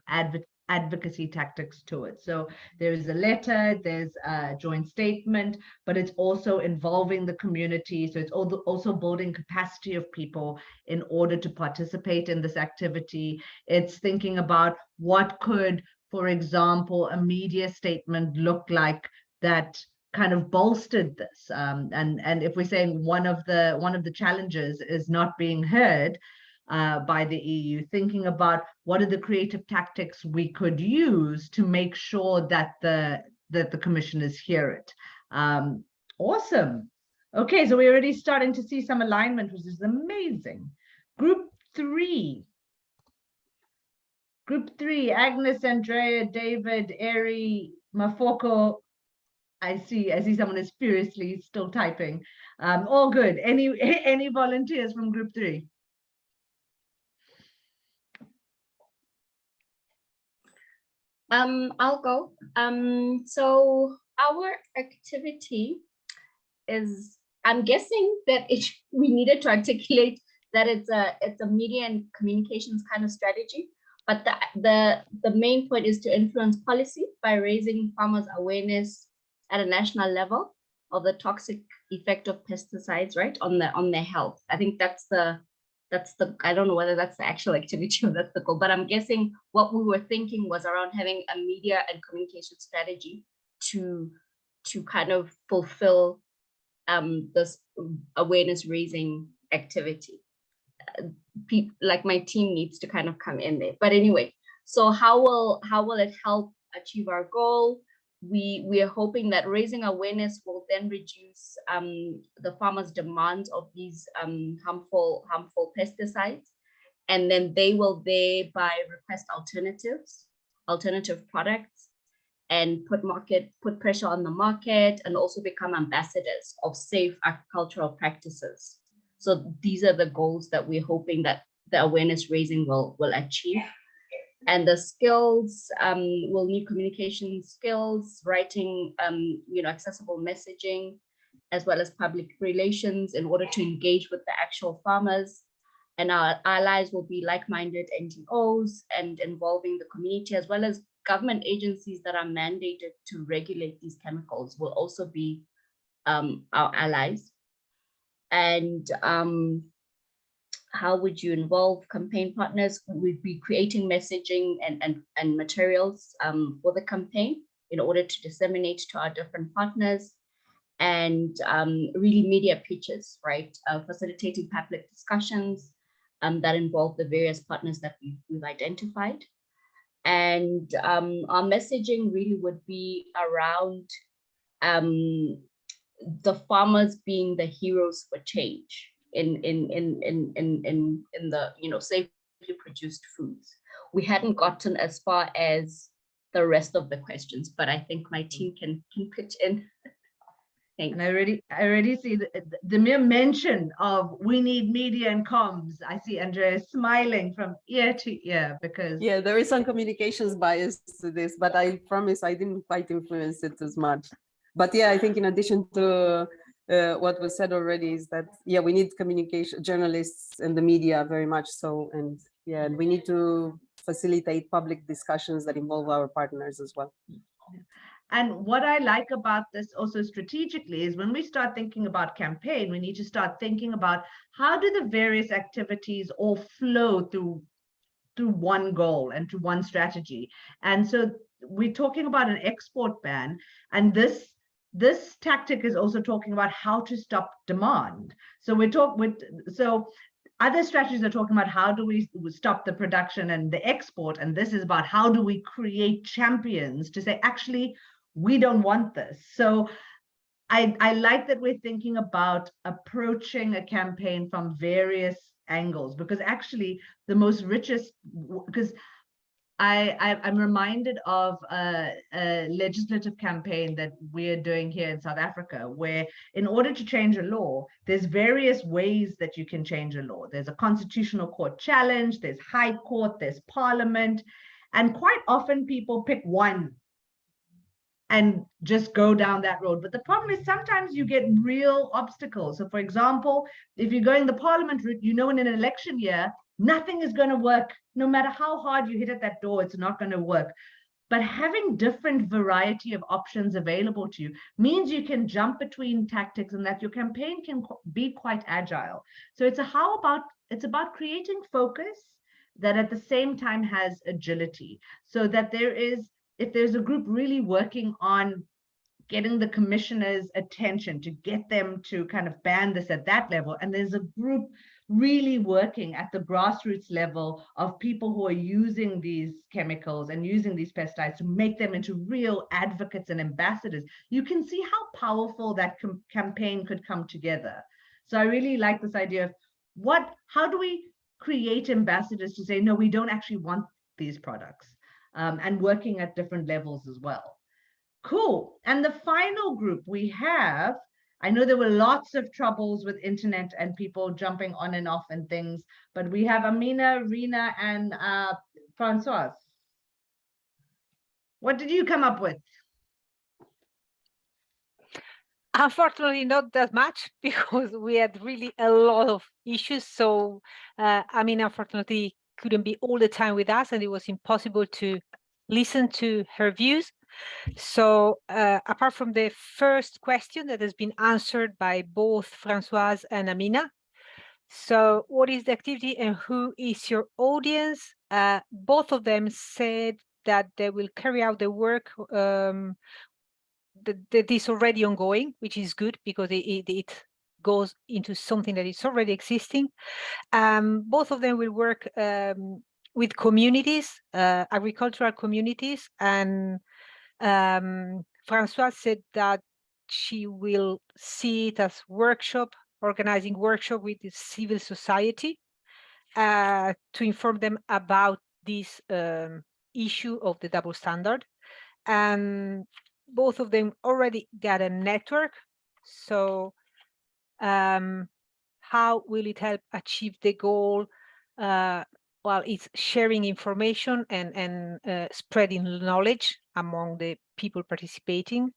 advocacy tactics to it. So there's a letter, there's a joint statement, but it's also involving the community. So it's also building capacity of people in order to participate in this activity. It's thinking about what could, for example, a media statement look like that kind of bolstered this. And if we're saying one of the challenges is not being heard by the EU, thinking about what are the creative tactics we could use to make sure that the commissioners hear it. Awesome. Okay, so we're already starting to see some alignment, which is amazing. Group 3. Group 3, Agnes, Andrea, David, Eri, Mafoko. I see someone is furiously still typing. All good. Any volunteers from group 3? I'll go. So our activity is, I'm guessing that we needed to articulate that it's a media and communications kind of strategy, but the main point is to influence policy by raising farmers' awareness at a national level of the toxic effect of pesticides, right, on their health. I think that's the, I don't know whether that's the actual activity or that's the goal, but I'm guessing what we were thinking was around having a media and communication strategy to kind of fulfill this awareness raising activity. Like my team needs to kind of come in there. But anyway, so how will it help achieve our goal? We are hoping that raising awareness will then reduce the farmers' demand of these harmful pesticides, and then they will thereby request alternative products, and put pressure on the market, and also become ambassadors of safe agricultural practices. So these are the goals that we're hoping that the awareness raising will achieve. And the skills, will need communication skills, writing, accessible messaging, as well as public relations in order to engage with the actual farmers. And our allies will be like-minded NGOs and involving the community, as well as government agencies that are mandated to regulate these chemicals will also be our allies. And how would you involve campaign partners? We'd be creating messaging and materials for the campaign in order to disseminate to our different partners, and really media pitches, right? Facilitating public discussions that involve the various partners that we've identified. And our messaging really would be around the farmers being the heroes for change in the safely produced foods. We hadn't gotten as far as the rest of the questions, but I think my team can pitch in. And I already see the mere mention of we need media and comms. I see Andrea smiling from ear to ear because yeah, there is some communications bias to this, but I promise I didn't quite influence it as much. But yeah, I think in addition to what was said already is that, yeah, we need communication journalists and the media very much so. And yeah, we need to facilitate public discussions that involve our partners as well. And what I like about this also strategically is when we start thinking about campaign, we need to start thinking about how do the various activities all flow through one goal and to one strategy. And so we're talking about an export ban, and this tactic is also talking about how to stop demand. So so other strategies are talking about how do we stop the production and the export, and this is about how do we create champions to say, actually, we don't want this. So I like that we're thinking about approaching a campaign from various angles, because actually the most richest, because I'm reminded of a legislative campaign that we're doing here in South Africa, where in order to change a law, there's various ways that you can change a law. There's a constitutional court challenge, there's high court, there's parliament, and quite often people pick one and just go down that road. But the problem is sometimes you get real obstacles. So for example, if you're going the parliament route, in an election year, nothing is going to work. No matter how hard you hit at that door, it's not going to work. But having different variety of options available to you means you can jump between tactics and that your campaign can be quite agile. So it's about creating focus that at the same time has agility, so that if there's a group really working on getting the commissioner's attention to get them to kind of ban this at that level, and there's a group really working at the grassroots level of people who are using these chemicals and using these pesticides to make them into real advocates and ambassadors, you can see how powerful that campaign could come together. So I really like this idea of how do we create ambassadors to say, no, we don't actually want these products. And working at different levels as well. Cool. And the final group we have, I know there were lots of troubles with internet and people jumping on and off and things, but we have Amina, Rina, and Francoise. What did you come up with? Unfortunately, not that much because we had really a lot of issues. So, I mean, unfortunately, couldn't be all the time with us, and it was impossible to listen to her views. So, apart from the first question that has been answered by both Françoise and Amina, so what is the activity and who is your audience? Both of them said that they will carry out the work that is already ongoing, which is good because it goes into something that is already existing. Both of them will work with communities, agricultural communities, and François said that she will see it as workshop, organizing workshop with the civil society to inform them about this issue of the double standard. And both of them already got a network. So how will it help achieve the goal? Well, it's sharing information and spreading knowledge among the people participating.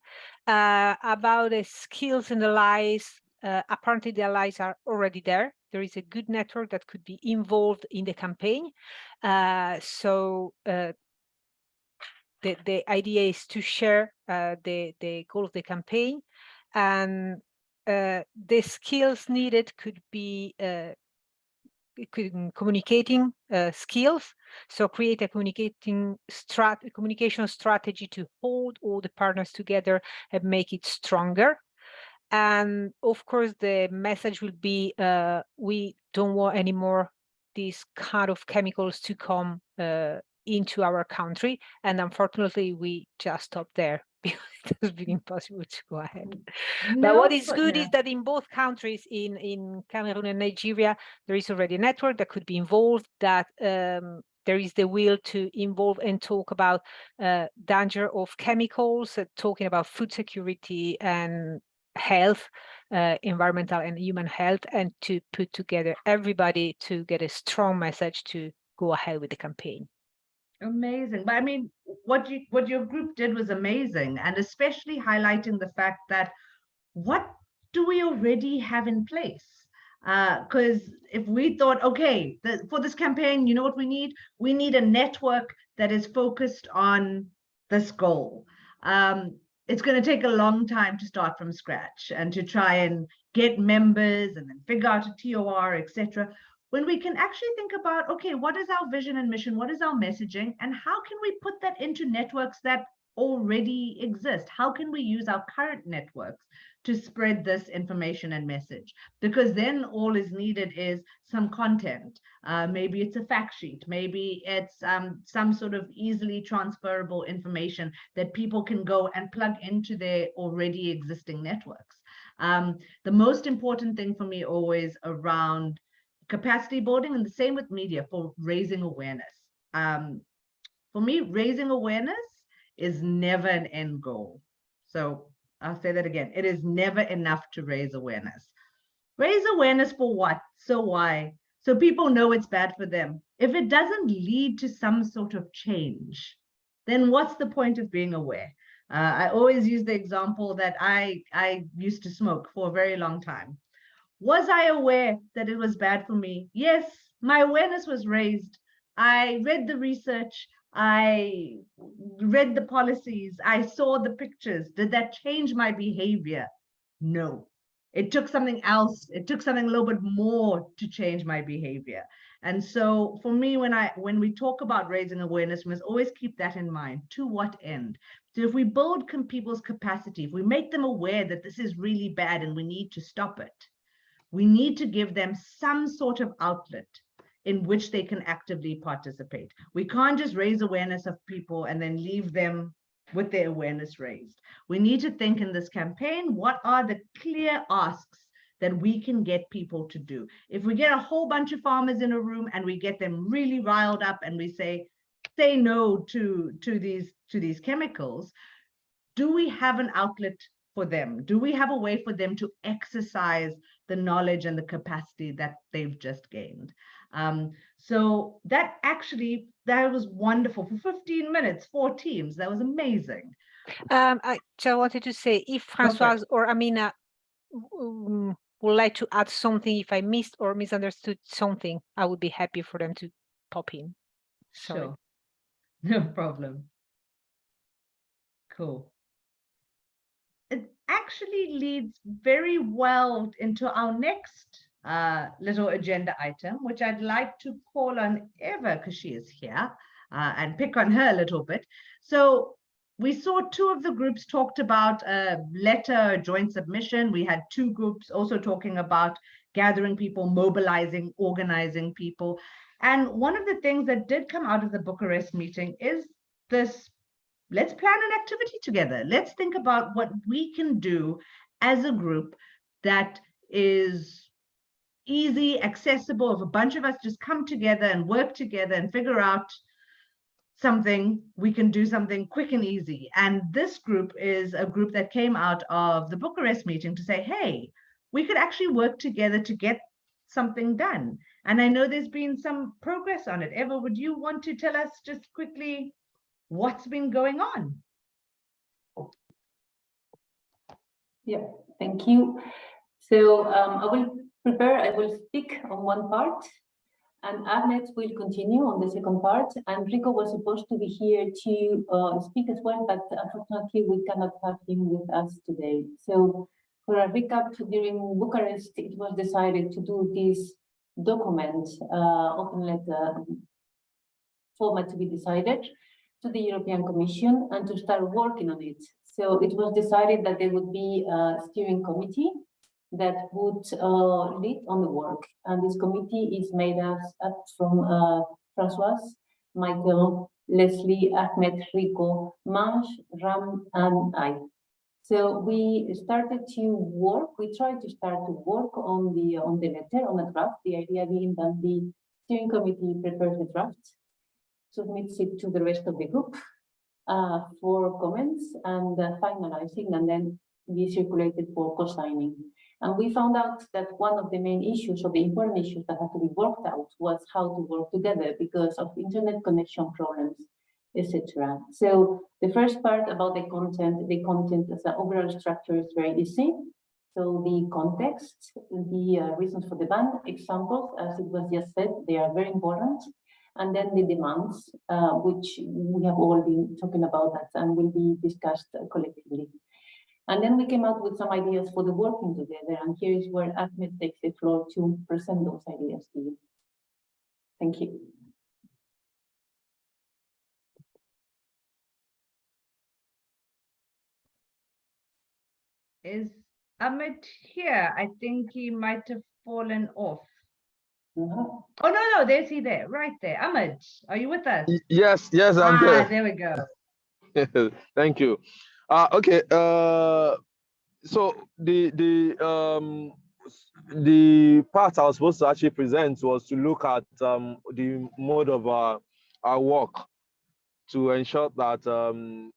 About the skills and the allies, apparently the allies are already there. There is a good network that could be involved in the campaign. The idea is to share the goal of the campaign, and the skills needed could be communicating skills. So create a communication strategy to hold all the partners together and make it stronger. And of course, the message will be we don't want anymore these kind of chemicals to come into our country. And unfortunately, we just stopped there because it has been impossible to go ahead. But what is good is that in both countries, in Cameroon and Nigeria, there is already a network that could be involved, that there is the will to involve and talk about danger of chemicals, talking about food security and health, environmental and human health, and to put together everybody to get a strong message to go ahead with the campaign. Amazing. But I mean, what your group did was amazing, and especially highlighting the fact that what do we already have in place? Because if we thought, okay, for this campaign, you know what we need? We need a network that is focused on this goal. It's going to take a long time to start from scratch and to try and get members and then figure out a TOR, etc. When we can actually think about, okay, what is our vision and mission? What is our messaging? And how can we put that into networks that already exist? How can we use our current networks to spread this information and message? Because then all is needed is some content. Maybe it's a fact sheet. Maybe it's some sort of easily transferable information that people can go and plug into their already existing networks. The most important thing for me always around capacity building, and the same with media, for raising awareness. For me, raising awareness is never an end goal. So I'll say that again. It is never enough to raise awareness. Raise awareness for what? So why? So people know it's bad for them. If it doesn't lead to some sort of change, then what's the point of being aware? I always use the example that I used to smoke for a very long time. Was I aware that it was bad for me? Yes, my awareness was raised. I read the research. I read the policies. I saw the pictures. Did that change my behavior? No. It took something else. It took something a little bit more to change my behavior. And so for me, when we talk about raising awareness, we must always keep that in mind. To what end? So if we build people's capacity, if we make them aware that this is really bad and we need to stop it, we need to give them some sort of outlet in which they can actively participate. We can't just raise awareness of people and then leave them with their awareness raised. We need to think in this campaign, what are the clear asks that we can get people to do? If we get a whole bunch of farmers in a room and we get them really riled up and we say no to these chemicals, do we have an outlet for them? Do we have a way for them to exercise the knowledge and the capacity that they've just gained? So that was wonderful for 15 minutes, 4 teams. That was amazing. I just wanted to say, if Françoise or Amina would like to add something, if I missed or misunderstood something, I would be happy for them to pop in. Sorry. Sure. No problem. Cool. It actually leads very well into our next little agenda item, which I'd like to call on Eva, because she is here, and pick on her a little bit. So we saw two of the groups talked about a letter, a joint submission. We had two groups also talking about gathering people, mobilizing, organizing people. And one of the things that did come out of the Bucharest meeting is this: let's plan an activity together. Let's think about what we can do as a group that is easy, accessible. If a bunch of us just come together and work together and figure out something, we can do something quick and easy. And this group is a group that came out of the Bucharest meeting to say, hey, we could actually work together to get something done. And I know there's been some progress on it. Eva, would you want to tell us just quickly what's been going on? Yeah, thank you. So I will speak on one part, and Ahmed will continue on the second part. And Rico was supposed to be here to speak as well, but unfortunately we cannot have him with us today. So for a recap, during Bucharest, it was decided to do this document, open letter format to be decided, to the European Commission and to start working on it. So it was decided that there would be a steering committee that would lead on the work. And this committee is made up from Françoise, Michael, Leslie, Ahmed, Rico, Maj, Ram, and I. So we started to work. We tried to start to work on the letter, on the draft. The idea being that the steering committee prepares the draft, submits it to the rest of the group for comments and finalizing, and then be circulated for co-signing. And we found out that one of the main issues, or the important issues that had to be worked out, was how to work together because of internet connection problems, etc. So the first part about the content as an overall structure is very easy. So the context, the reasons for the ban, examples, as it was just said, they are very important. And then the demands, which we have all been talking about that and will be discussed collectively. And then we came out with some ideas for the working together. And here is where Ahmed takes the floor to present those ideas to you. Thank you. Is Ahmed here? I think he might have fallen off. Oh, no, there's he there, right there. Ahmed, are you with us? Yes, I'm there. There we go. Thank you. Okay. So the part I was supposed to actually present was to look at the mode of our work to ensure that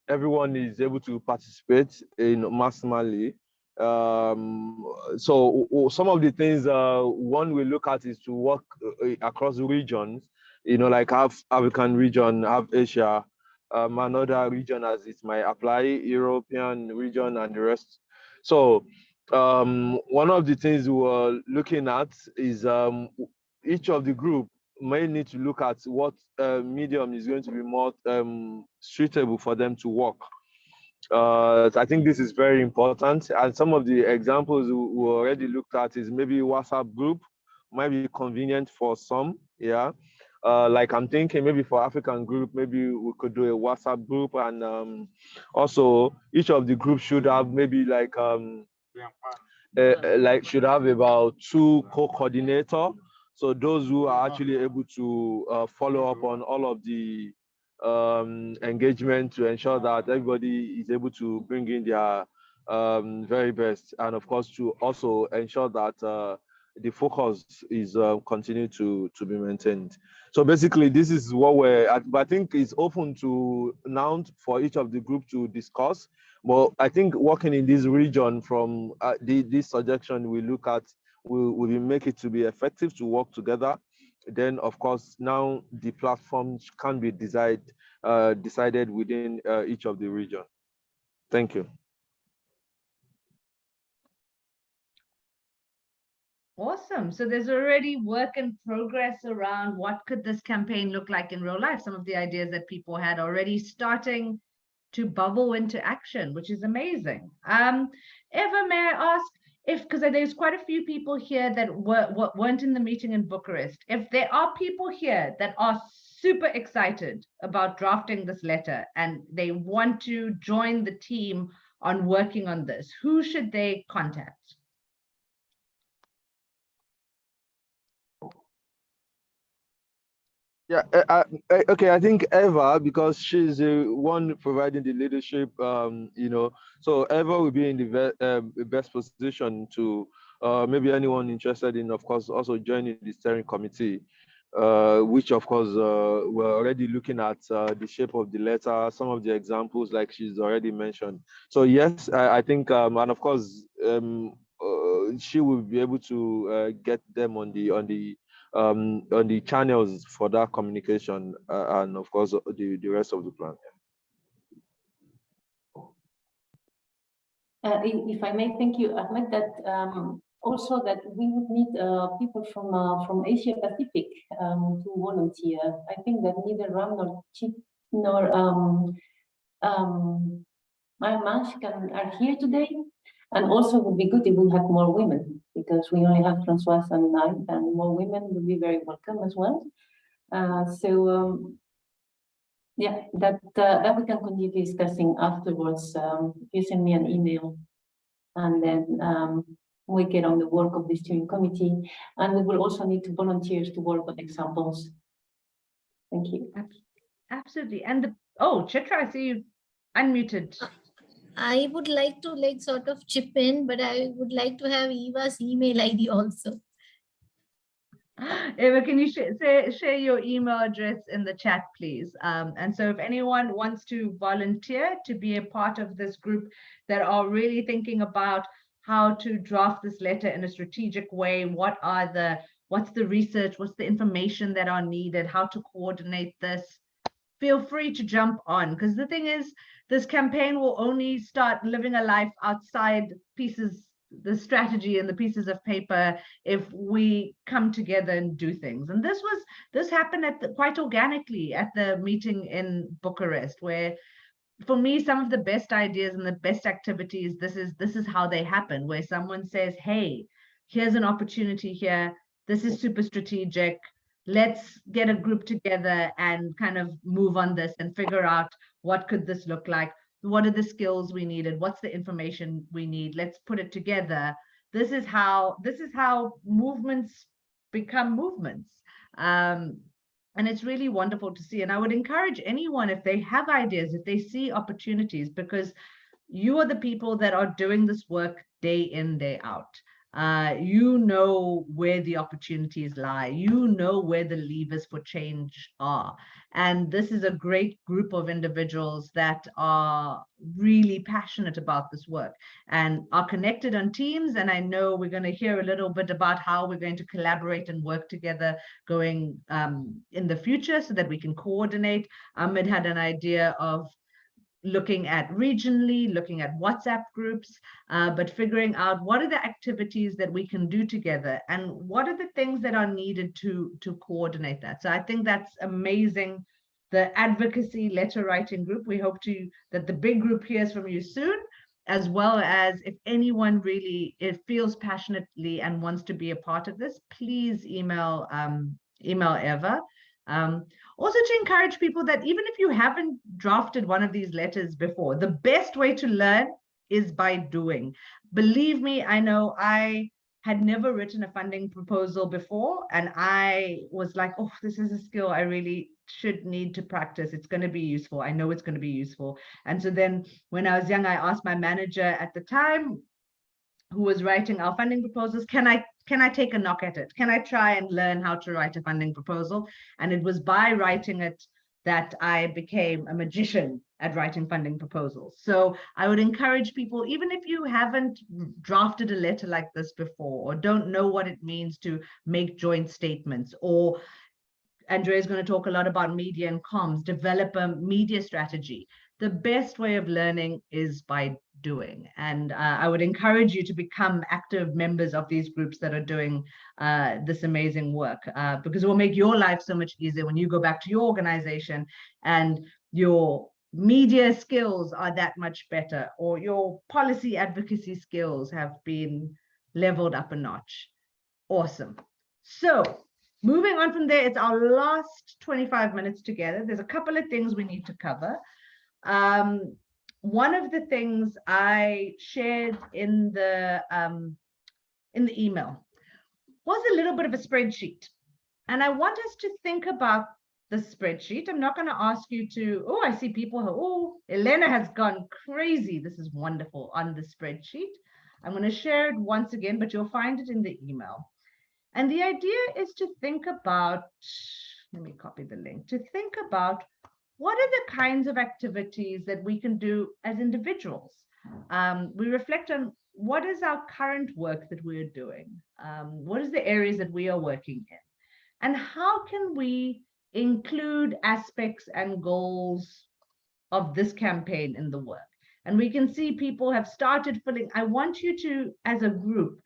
everyone is able to participate in maximally. So some of the things one we look at is to work across regions, like have African region, have Asia, another region as it might apply, European region and the rest. So one of the things we were looking at is each of the group may need to look at what medium is going to be more suitable for them to work. I think this is very important. And some of the examples we already looked at is maybe WhatsApp group might be convenient for some, yeah. Like I'm thinking maybe for African group, maybe we could do a WhatsApp group, and also each of the groups should have maybe like should have about 2 co-coordinator. So those who are actually able to follow up on all of the engagement to ensure that everybody is able to bring in their very best, and of course to also ensure that the focus is continue to be maintained. So basically this is what we're at, but I think it's open to now for each of the group to discuss. Well, I think working in this region from this suggestion we look at will make it to be effective to work together. Then, of course, now the platforms can be decided within each of the region. Thank you. Awesome. So there's already work in progress around what could this campaign look like in real life. Some of the ideas that people had already starting to bubble into action, which is amazing. Eva, may I ask if, because there's quite a few people here that weren't in the meeting in Bucharest, if there are people here that are super excited about drafting this letter and they want to join the team on working on this, who should they contact? Yeah, okay. I think Eva, because she's the one providing the leadership, so Eva will be in the best position to maybe anyone interested in, of course, also joining the steering committee, which, of course, we're already looking at the shape of the letter, some of the examples like she's already mentioned. So yes, I think, and of course, she will be able to get them on the channels for that communication, and of course the rest of the plan. If I may, thank you, Ahmed, that also that we would need people from Asia Pacific to volunteer. I think that neither Ram nor Chip nor Mash are here today. And also it would be good if we had more women, because we only have Francoise and I, and more women would be very welcome as well. Yeah, that we can continue discussing afterwards. You send me an email, and then we get on the work of the steering committee, and we will also need volunteers to work on examples. Thank you. Absolutely. And Chitra, I see you unmuted. I would like to sort of chip in, but I would like to have Eva's email ID also. Eva, can you share your email address in the chat, please? And so if anyone wants to volunteer to be a part of this group that are really thinking about how to draft this letter in a strategic way, what's the research, what's the information that are needed, how to coordinate this, feel free to jump on, because the thing is, this campaign will only start living a life outside the strategy and the pieces of paper, if we come together and do things. And this happened quite organically at the meeting in Bucharest, where for me, some of the best ideas and the best activities, this is how they happen, where someone says, hey, here's an opportunity here, this is super strategic, let's get a group together and kind of move on this and figure out what could this look like, what are the skills we needed, what's the information we need, let's put it together. This is how movements become movements. And it's really wonderful to see. And I would encourage anyone, if they have ideas, if they see opportunities, because you are the people that are doing this work day in, day out. You know where the opportunities lie, you know where the levers for change are. And this is a great group of individuals that are really passionate about this work and are connected on teams. And I know we're going to hear a little bit about how we're going to collaborate and work together going in the future so that we can coordinate. Ahmed had an idea of looking at regionally, looking at WhatsApp groups, but figuring out what are the activities that we can do together and what are the things that are needed to coordinate that. So I think that's amazing. The advocacy letter writing group, we hope that the big group hears from you soon, as well as if anyone really feels passionately and wants to be a part of this, please email Eva. Also to encourage people that even if you haven't drafted one of these letters before, the best way to learn is by doing. Believe me, I know I had never written a funding proposal before, and I was like, oh, this is a skill I really should need to practice. It's going to be useful. I know it's going to be useful. And so then when I was young, I asked my manager at the time, who was writing our funding proposals, can I take a knock at it? Can I try and learn how to write a funding proposal? And it was by writing it that I became a magician at writing funding proposals. So I would encourage people, even if you haven't drafted a letter like this before, or don't know what it means to make joint statements, or Andrea is going to talk a lot about media and comms, develop a media strategy. the best way of learning is by doing. And I would encourage you to become active members of these groups that are doing this amazing work, because it will make your life so much easier when you go back to your organization and your media skills are that much better, or your policy advocacy skills have been leveled up a notch. Awesome. So moving on from there, it's our last 25 minutes together. There's a couple of things we need to cover. One of the things I shared in the email was a little bit of a spreadsheet. And I want us to think about the spreadsheet. I'm not going to ask you to, oh, I see people who, oh, Elena has gone crazy. This is wonderful on the spreadsheet. I'm going to share it once again, but you'll find it in the email. And the idea is to think about, let me copy the link, to think about what are the kinds of activities that we can do as individuals. We reflect on what is our current work that we're doing? What is the areas that we are working in? And how can we include aspects and goals of this campaign in the work? And we can see people have started filling. I want you to, as a group,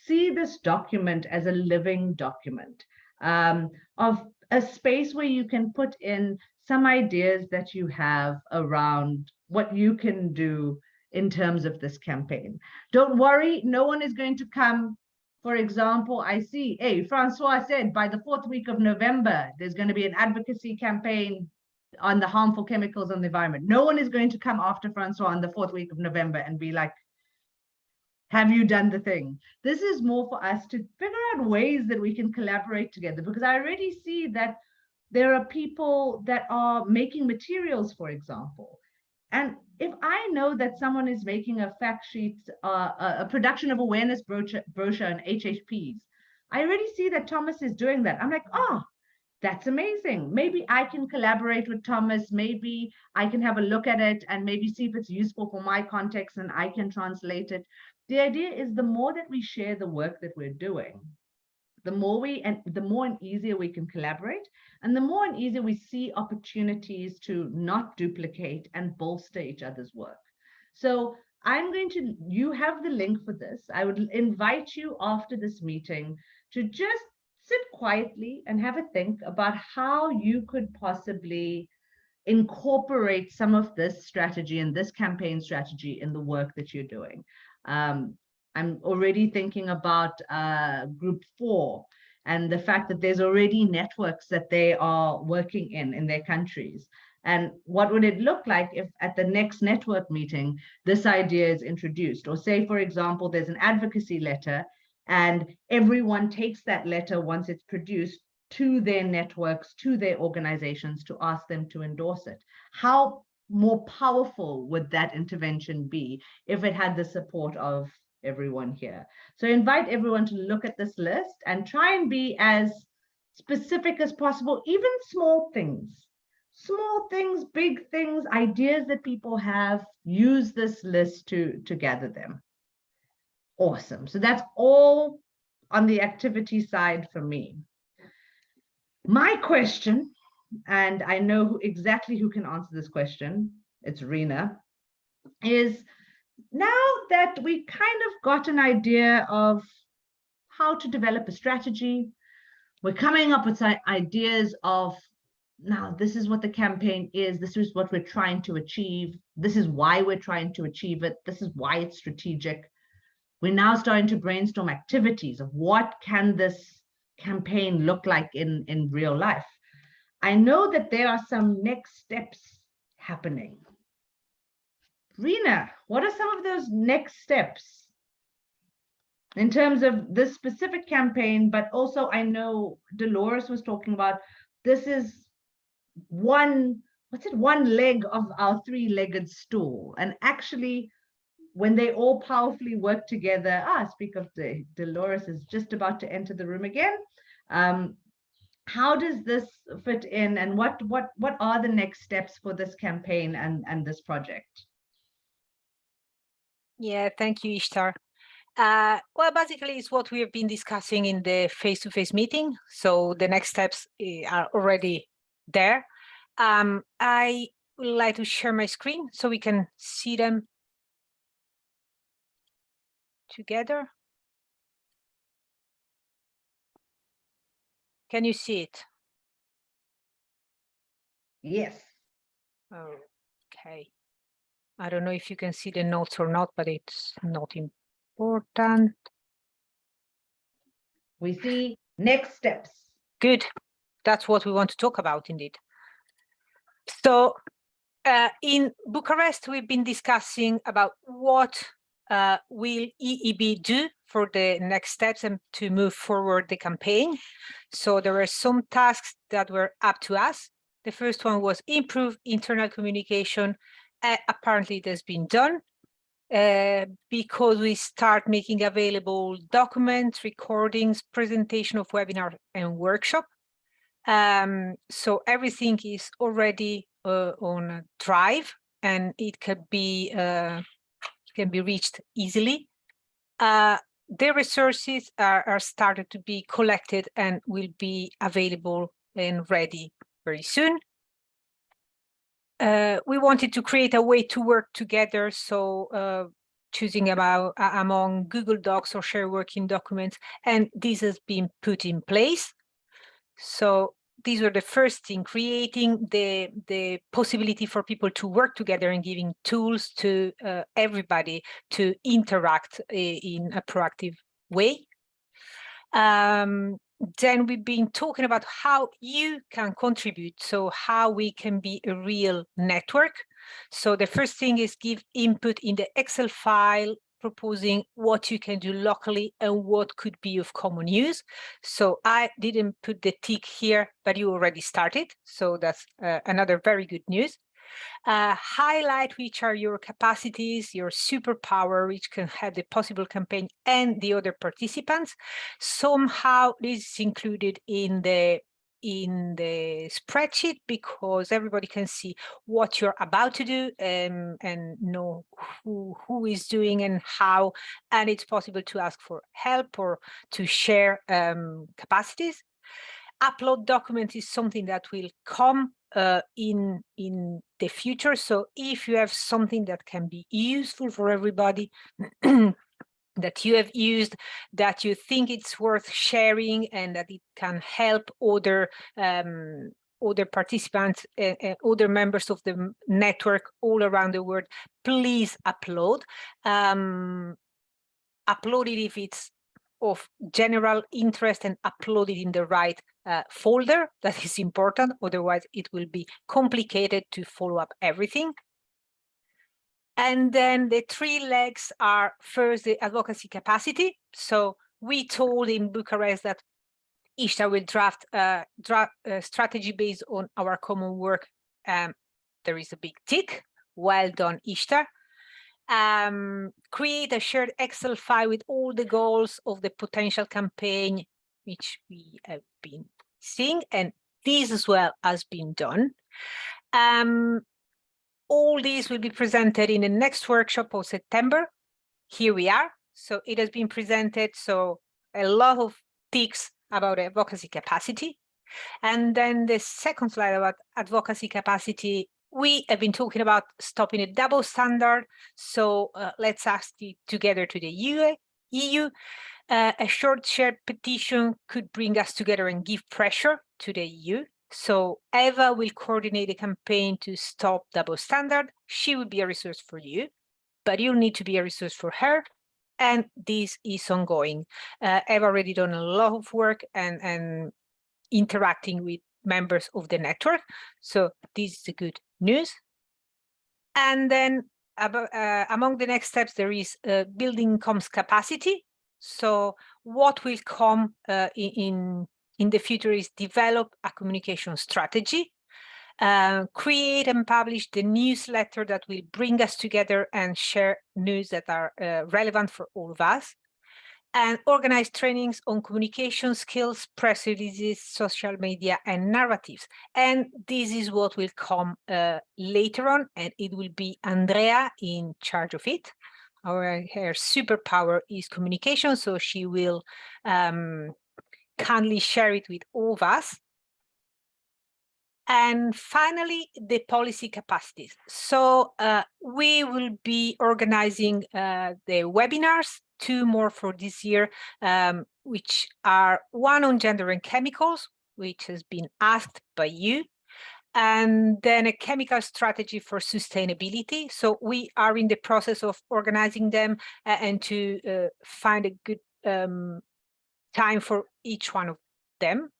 see this document as a living document of a space where you can put in some ideas that you have around what you can do in terms of this campaign. Don't worry, no one is going to come. For example, I see, hey, Francois said by the 4th week of November, there's going to be an advocacy campaign on the harmful chemicals on the environment. No one is going to come after Francois on the 4th week of November and be like, have you done the thing? This is more for us to figure out ways that we can collaborate together, because I already see that there are people that are making materials, for example. And if I know that someone is making a fact sheet, a production of awareness brochure on HHPs, I already see that Thomas is doing that. I'm like, oh, that's amazing. Maybe I can collaborate with Thomas. Maybe I can have a look at it and maybe see if it's useful for my context and I can translate it. The idea is the more that we share the work that we're doing, the more and easier we can collaborate, and the more and easier we see opportunities to not duplicate and bolster each other's work. So you have the link for this. I would invite you after this meeting to just sit quietly and have a think about how you could possibly incorporate some of this strategy and this campaign strategy in the work that you're doing. I'm already thinking about group 4 and the fact that there's already networks that they are working in their countries. And what would it look like if at the next network meeting, this idea is introduced? Or say, for example, there's an advocacy letter and everyone takes that letter once it's produced to their networks, to their organizations to ask them to endorse it. How more powerful would that intervention be if it had the support of everyone here? So invite everyone to look at this list and try and be as specific as possible, even small things, big things, ideas that people have, use this list to gather them. Awesome. So that's all on the activity side for me. My question, and I know exactly who can answer this question, it's Rena, is now that we kind of got an idea of how to develop a strategy, we're coming up with some ideas of, now this is what the campaign is, this is what we're trying to achieve, this is why we're trying to achieve it, this is why it's strategic. We're now starting to brainstorm activities of what can this campaign look like in real life. I know that there are some next steps happening. Rena, what are some of those next steps in terms of this specific campaign? But also I know Dolores was talking about, this is one leg of our three-legged stool. And actually, when they all powerfully work together, speak of Dolores is just about to enter the room again. How does this fit in, and what are the next steps for this campaign and this project? Yeah, thank you, Ishtar. Well, basically, it's what we have been discussing in the face-to-face meeting. So the next steps are already there. I would like to share my screen so we can see them together. Can you see it? Yes. Okay. I don't know if you can see the notes or not, but it's not important. We see next steps. Good. That's what we want to talk about indeed. So in Bucharest, we've been discussing about what will EEB do for the next steps and to move forward the campaign. So there were some tasks that were up to us. The first one was improve internal communication. Apparently it has been done because we start making available documents, recordings, presentation of webinar and workshop. So everything is already on a drive, and it can be reached easily. The resources are started to be collected and will be available and ready very soon. We wanted to create a way to work together, so choosing about among Google Docs or share working documents, and this has been put in place. So these were the first thing, creating the possibility for people to work together and giving tools to everybody to interact in a proactive way. Then we've been talking about how you can contribute, so how we can be a real network. So the first thing is give input in the Excel file, proposing what you can do locally and what could be of common use. So I didn't put the tick here, but you already started. So that's another very good news. Highlight which are your capacities, your superpower, which can help the possible campaign and the other participants. Somehow this is included in the spreadsheet because everybody can see what you're about to do and know who is doing and how, and it's possible to ask for help or to share capacities. Upload documents is something that will come in the future. So if you have something that can be useful for everybody, that you have used, that you think it's worth sharing and that it can help other participants, other members of the network all around the world, please upload. Upload it if it's of general interest and upload it in the right folder. That is important. Otherwise, it will be complicated to follow up everything. And then the three legs are first the advocacy capacity. So we told in Bucharest that Ishtar will draft a strategy based on our common work. There is a big tick. Well done, Ishtar. Create a shared Excel file with all the goals of the potential campaign, which we have been seeing, and this as well has been done. All these will be presented in the next workshop of September. Here we are. So it has been presented. So a lot of ticks about advocacy capacity. And then the second slide about advocacy capacity, we have been talking about stopping a double standard. So let's ask it together to the EU. A short shared petition could bring us together and give pressure to the EU. So Eva will coordinate a campaign to stop double standard. She will be a resource for you, but you'll need to be a resource for her. And this is ongoing. Eva already done a lot of work and interacting with members of the network. So this is the good news. And then among the next steps, there is building comms capacity. So what will come in the future is develop a communication strategy, create and publish the newsletter that will bring us together and share news that are relevant for all of us, and organize trainings on communication skills, press releases, social media, and narratives. And this is what will come later on, and it will be Andrea in charge of it. Her superpower is communication, so she will kindly share it with all of us. And finally, the policy capacities. So we will be organizing the webinars, 2 more for this year, which are one on gender and chemicals, which has been asked by you, and then a chemical strategy for sustainability. So we are in the process of organizing them and to find a good time for each one of them.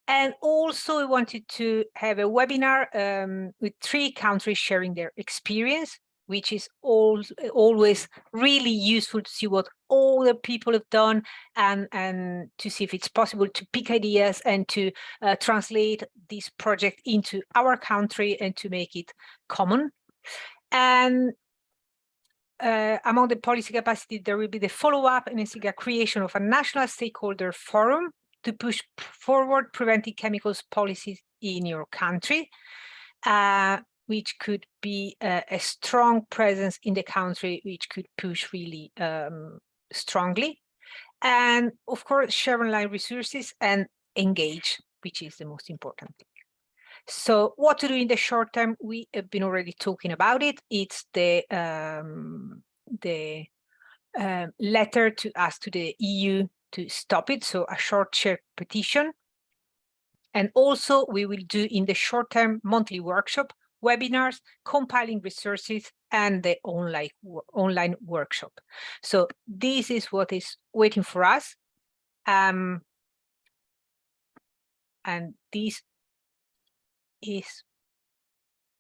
And also we wanted to have a webinar with 3 countries sharing their experience, which is always really useful to see what all the people have done and to see if it's possible to pick ideas and to translate this project into our country and to make it common. And among the policy capacity, there will be the follow-up and a creation of a national stakeholder forum to push forward preventive chemicals policies in your country, which could be a strong presence in the country, which could push really strongly. And of course, share online resources and engage, which is the most important thing. So what to do in the short term, we have been already talking about it. It's the letter to ask to the EU to stop it, so a short share petition. And also we will do in the short term monthly workshop, webinars, compiling resources, and the online workshop. So this is what is waiting for us. And this is,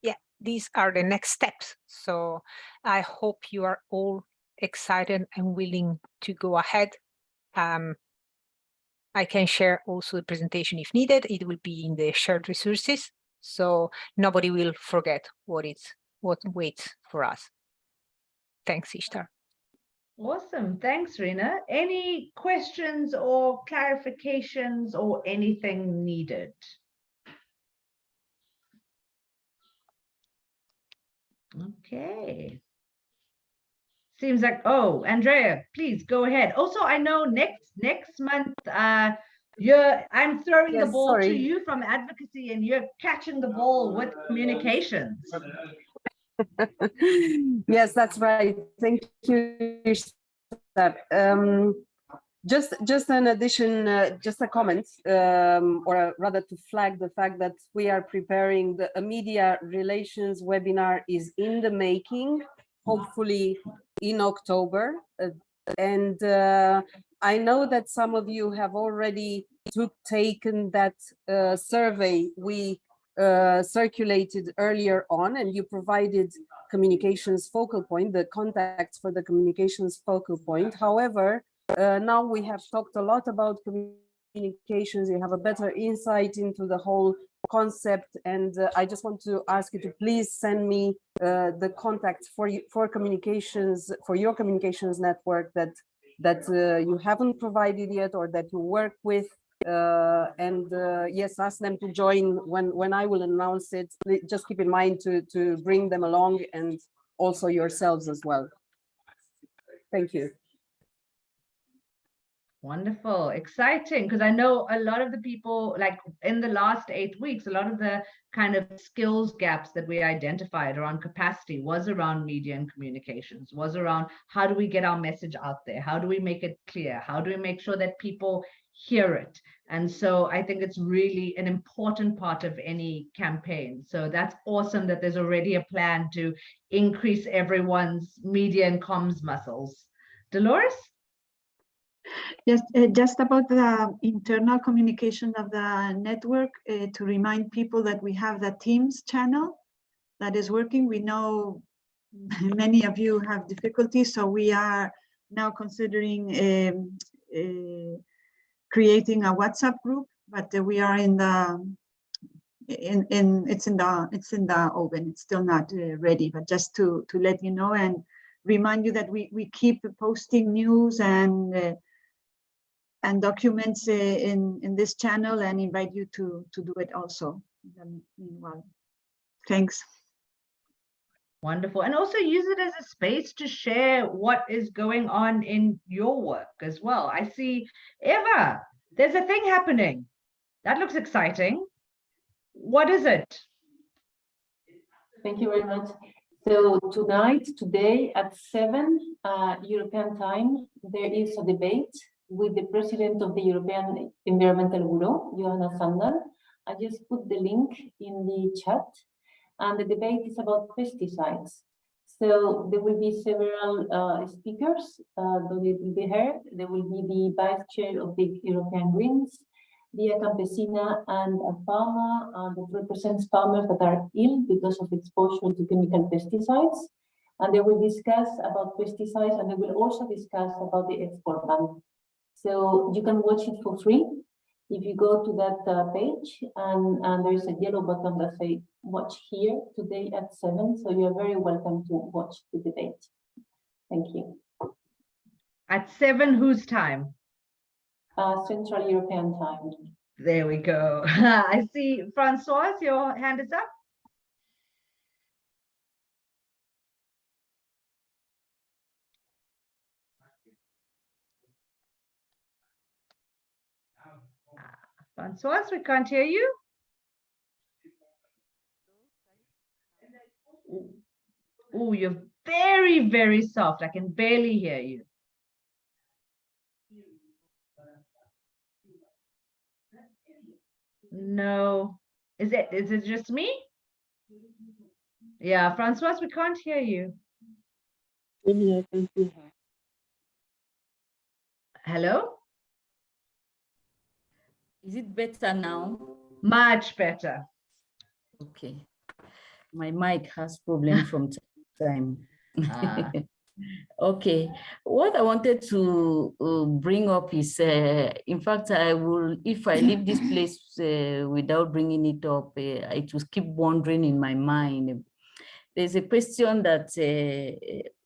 yeah, these are the next steps. So I hope you are all excited and willing to go ahead. I can share also the presentation if needed. It will be in the shared resources, so nobody will forget what waits for us. Thanks, Ishtar. Awesome. Thanks, Rina. Any questions or clarifications or anything needed? Okay. Seems like, oh, Andrea, please go ahead. Also, I know next month, I'm throwing the ball to you from advocacy and you're catching the ball with communications. Yes, that's right. Thank you. Just an addition, just a comment, or rather to flag the fact that we are preparing a media relations webinar is in the making, hopefully in October. And I know that some of you have already taken that survey we circulated earlier on, and you provided communications focal point, the contacts for the communications focal point. However, now we have talked a lot about communications, you have a better insight into the whole concept, and I just want to ask you to please send me the contacts for communications, for your communications network that you haven't provided yet or that you work with, and yes, ask them to join when I will announce it. Just keep in mind to bring them along, and also yourselves as well. Thank you. Wonderful, exciting, because I know a lot of the people, like in the last 8 weeks, a lot of the kind of skills gaps that we identified around capacity was around media and communications, was around how do we get our message out there? How do we make it clear? How do we make sure that people hear it? And so I think it's really an important part of any campaign. So that's awesome that there's already a plan to increase everyone's media and comms muscles. Dolores? Yes, just about the internal communication of the network, to remind people that we have the Teams channel that is working. We know many of you have difficulties, so we are now considering creating a WhatsApp group, but we are in the it's in the oven. It's still not ready, but just to let you know and remind you that we keep posting news and documents in this channel, and invite you to do it also. Meanwhile, thanks. Wonderful. And also use it as a space to share what is going on in your work as well. I see, Eva, there's a thing happening. That looks exciting. what is it? Thank you very much. So today at 7 European time, there is a debate with the president of the European Environmental Bureau, Johanna Sandal. I just put the link in the chat, and the debate is about pesticides. So there will be several speakers that will be heard. There will be the vice chair of the European Greens, Via Campesina, and a farmer that represents farmers that are ill because of exposure to chemical pesticides. And they will discuss about pesticides, and they will also discuss about the export ban. So you can watch it for free if you go to that page, and there is a yellow button that says watch here today at 7. So you're very welcome to watch the debate. Thank you. At 7 whose time? Central European time. There we go. I see, Francois, your hand is up. Francois, we can't hear you. Oh, you're very, very soft. I can barely hear you. No. Is it just me? Yeah, Francois, we can't hear you. Maybe I can see her. Hello? Is it better now? Much better. Okay. My mic has problem from time. Okay. What I wanted to bring up is, in fact, I will, if I leave this place without bringing it up, it will keep wandering in my mind. There's a question that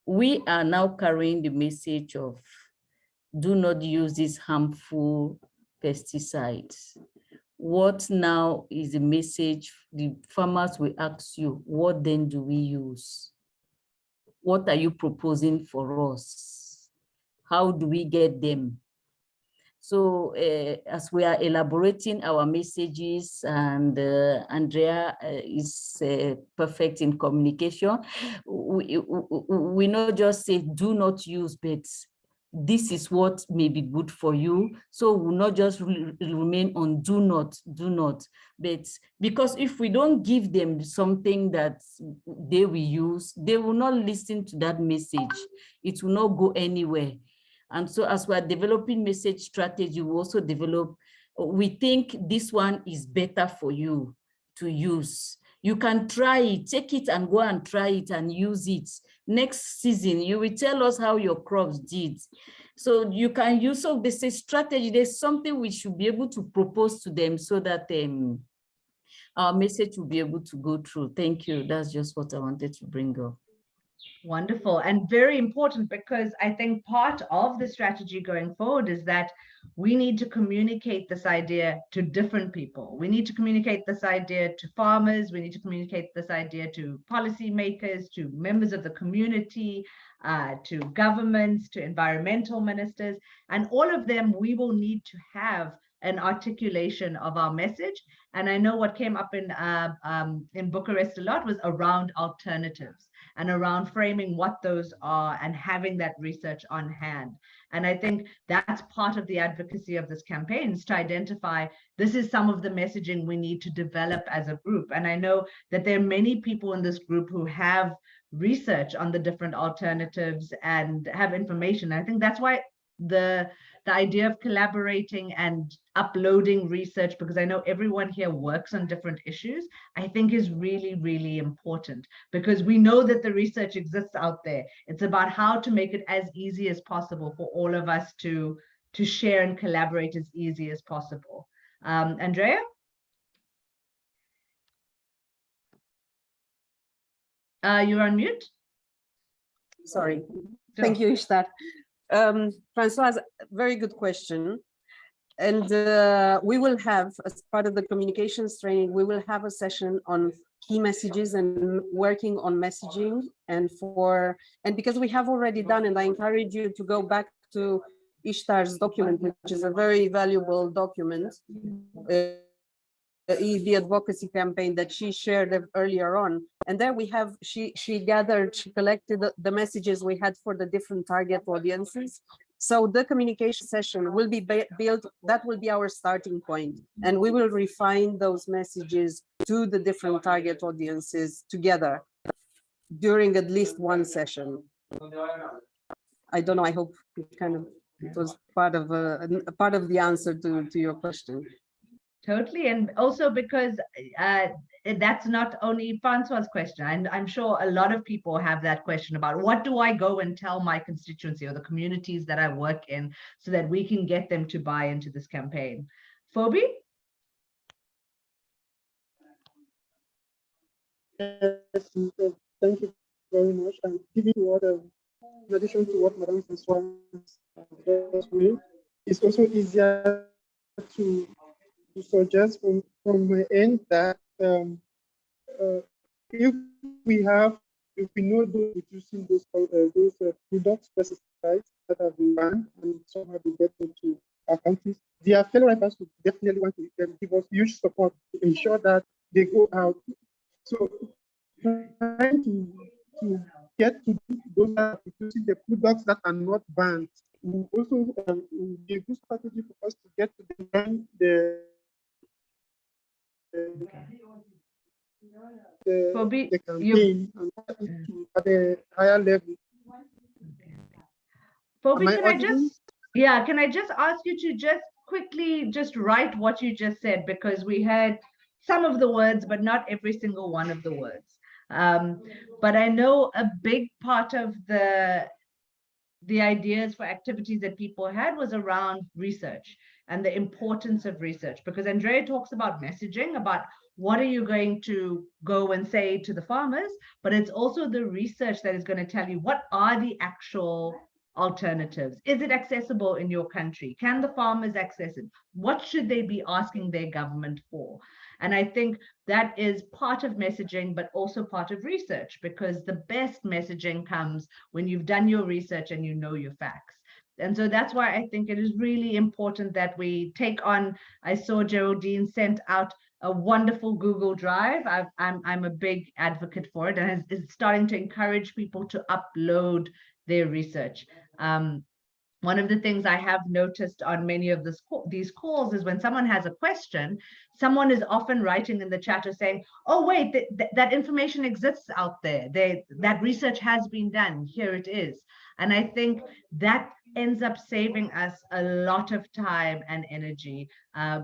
we are now carrying the message of do not use these harmful pesticides. What now is the message? The farmers will ask you, what then do we use? What are you proposing for us? How do we get them? So as we are elaborating our messages, and Andrea is perfect in communication, we not just say do not use, but this is what may be good for you. So we'll not just remain on do not, but because if we don't give them something that they will use, they will not listen to that message. It will not go anywhere. And so as we're developing message strategy, we also develop, we think this one is better for you to use. You can try it, take it and go and try it and use it. Next season, you will tell us how your crops did. So you can use, so this is strategy, there's something we should be able to propose to them so that our message will be able to go through. Thank you. That's just what I wanted to bring up. Wonderful, and very important, because I think part of the strategy going forward is that we need to communicate this idea to different people. We need to communicate this idea to farmers. We need to communicate this idea to policymakers, to members of the community, to governments, to environmental ministers, and all of them, we will need to have an articulation of our message. And I know what came up in Bucharest a lot was around alternatives and around framing what those are and having that research on hand. And I think that's part of the advocacy of this campaign, is to identify this is some of the messaging we need to develop as a group. And I know that there are many people in this group who have research on the different alternatives and have information. I think that's why the idea of collaborating and uploading research, because I know everyone here works on different issues, I think is really, really important, because we know that the research exists out there. It's about how to make it as easy as possible for all of us to share and collaborate as easy as possible. Andrea? You're on mute. Sorry. Sure. Thank you, Ishtar. Francois, very good question. And we will have, as part of the communications training, we will have a session on key messages and working on messaging. And because we have already done, and I encourage you to go back to Ishtar's document, which is a very valuable document. the advocacy campaign that she shared earlier on. And there we have, she collected the messages we had for the different target audiences. So the communication session will be built, that will be our starting point. And we will refine those messages to the different target audiences together during at least one session. I don't know, I hope it was part of the answer to your question. Totally. And also because that's not only Francois' question. I'm sure a lot of people have that question about what do I go and tell my constituency or the communities that I work in so that we can get them to buy into this campaign. Phoebe? Yes, thank you very much. And giving what, in addition to what Madame Francois just made, it's also easier to suggest from my end that if we know those producing those products, pesticides that have been banned and some have been get into our countries, their fellow writers would definitely want to give us huge support to ensure that they go out. So trying to get to those that are producing the products that are not banned will also be a good strategy for us to get to the campaign and at a higher level. Phoebe, can I just ask you to just quickly just write what you just said, because we heard some of the words, but not every single one of the words. But I know a big part of the ideas for activities that people had was around research and the importance of research, because Andrea talks about messaging, about what are you going to go and say to the farmers, but it's also the research that is going to tell you what are the actual alternatives. Is it accessible in your country? Can the farmers access it? What should they be asking their government for? And I think that is part of messaging, but also part of research, because the best messaging comes when you've done your research and you know your facts. And so that's why I think it is really important that we take on, I saw Geraldine sent out a wonderful Google Drive. I'm a big advocate for it, and it's starting to encourage people to upload their research. One of the things I have noticed on many of these calls is when someone has a question, someone is often writing in the chat or saying, oh, wait, that information exists out there. That research has been done. Here it is. And I think that ends up saving us a lot of time and energy,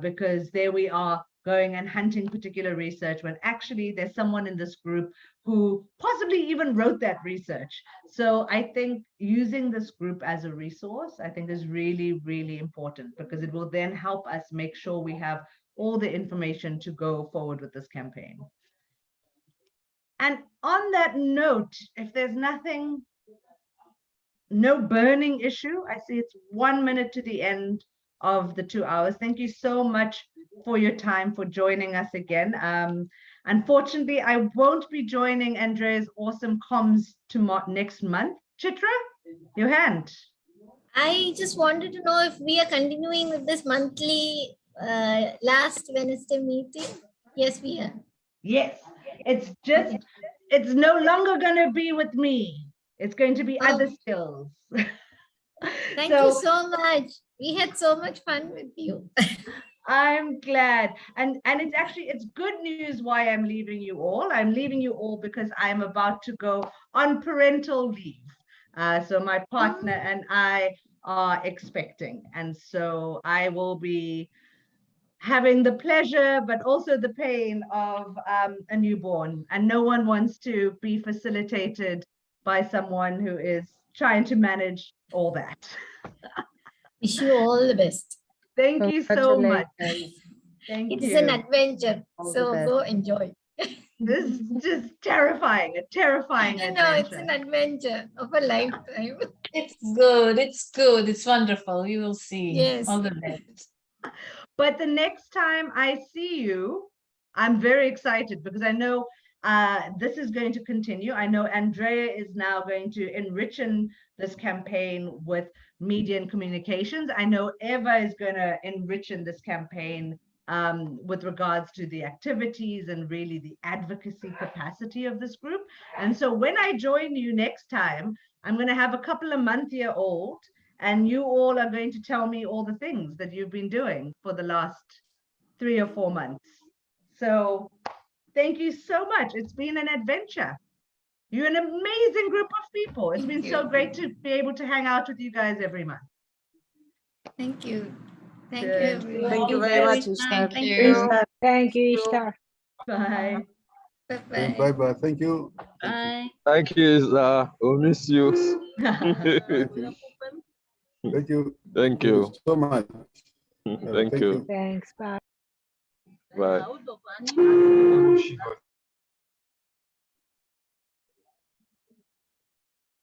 because there we are going and hunting particular research when actually there's someone in this group who possibly even wrote that research. So I think using this group as a resource, I think is really, really important, because it will then help us make sure we have all the information to go forward with this campaign. And on that note, if there's no burning issue, I see it's 1 minute to the end of the 2 hours. Thank you so much for your time, for joining us again. Unfortunately, I won't be joining Andrea's awesome comms next month. Chitra, your hand. I just wanted to know if we are continuing with this monthly last Wednesday meeting. Yes, we are. Yes, it's no longer going to be with me. It's going to be other skills. Thank you so much. We had so much fun with you. I'm glad. And it's good news why I'm leaving you all. I'm leaving you all because I'm about to go on parental leave. So my partner and I are expecting. And so I will be having the pleasure, but also the pain of a newborn. And no one wants to be facilitated by someone who is trying to manage all that. Wish you all the best. Thank you so much. Thank you. It's an adventure, so go enjoy. This is just terrifying, a terrifying adventure. No, it's an adventure of a lifetime. It's good, it's wonderful. You will see. Yes. All the best. But the next time I see you, I'm very excited because I know this is going to continue. I know Andrea is now going to enrich this campaign with media and communications. I know Eva is going to enrich this campaign with regards to the activities and really the advocacy capacity of this group. And so when I join you next time, I'm going to have a couple of month-year-old, and you all are going to tell me all the things that you've been doing for the last 3 or 4 months. So thank you so much. It's been an adventure. You're an amazing group of people. It's been so great to be able to hang out with you guys every month. Thank you. Thank you, Good. everyone. Thank you very much, Ishtar. Thank you. Thank you, Ishtar. Bye. Bye-bye. Bye-bye. Thank you. Bye. Thank you, we'll miss you. Thank you. Thank you. So much. Thank you. Thanks. Bye. Bye.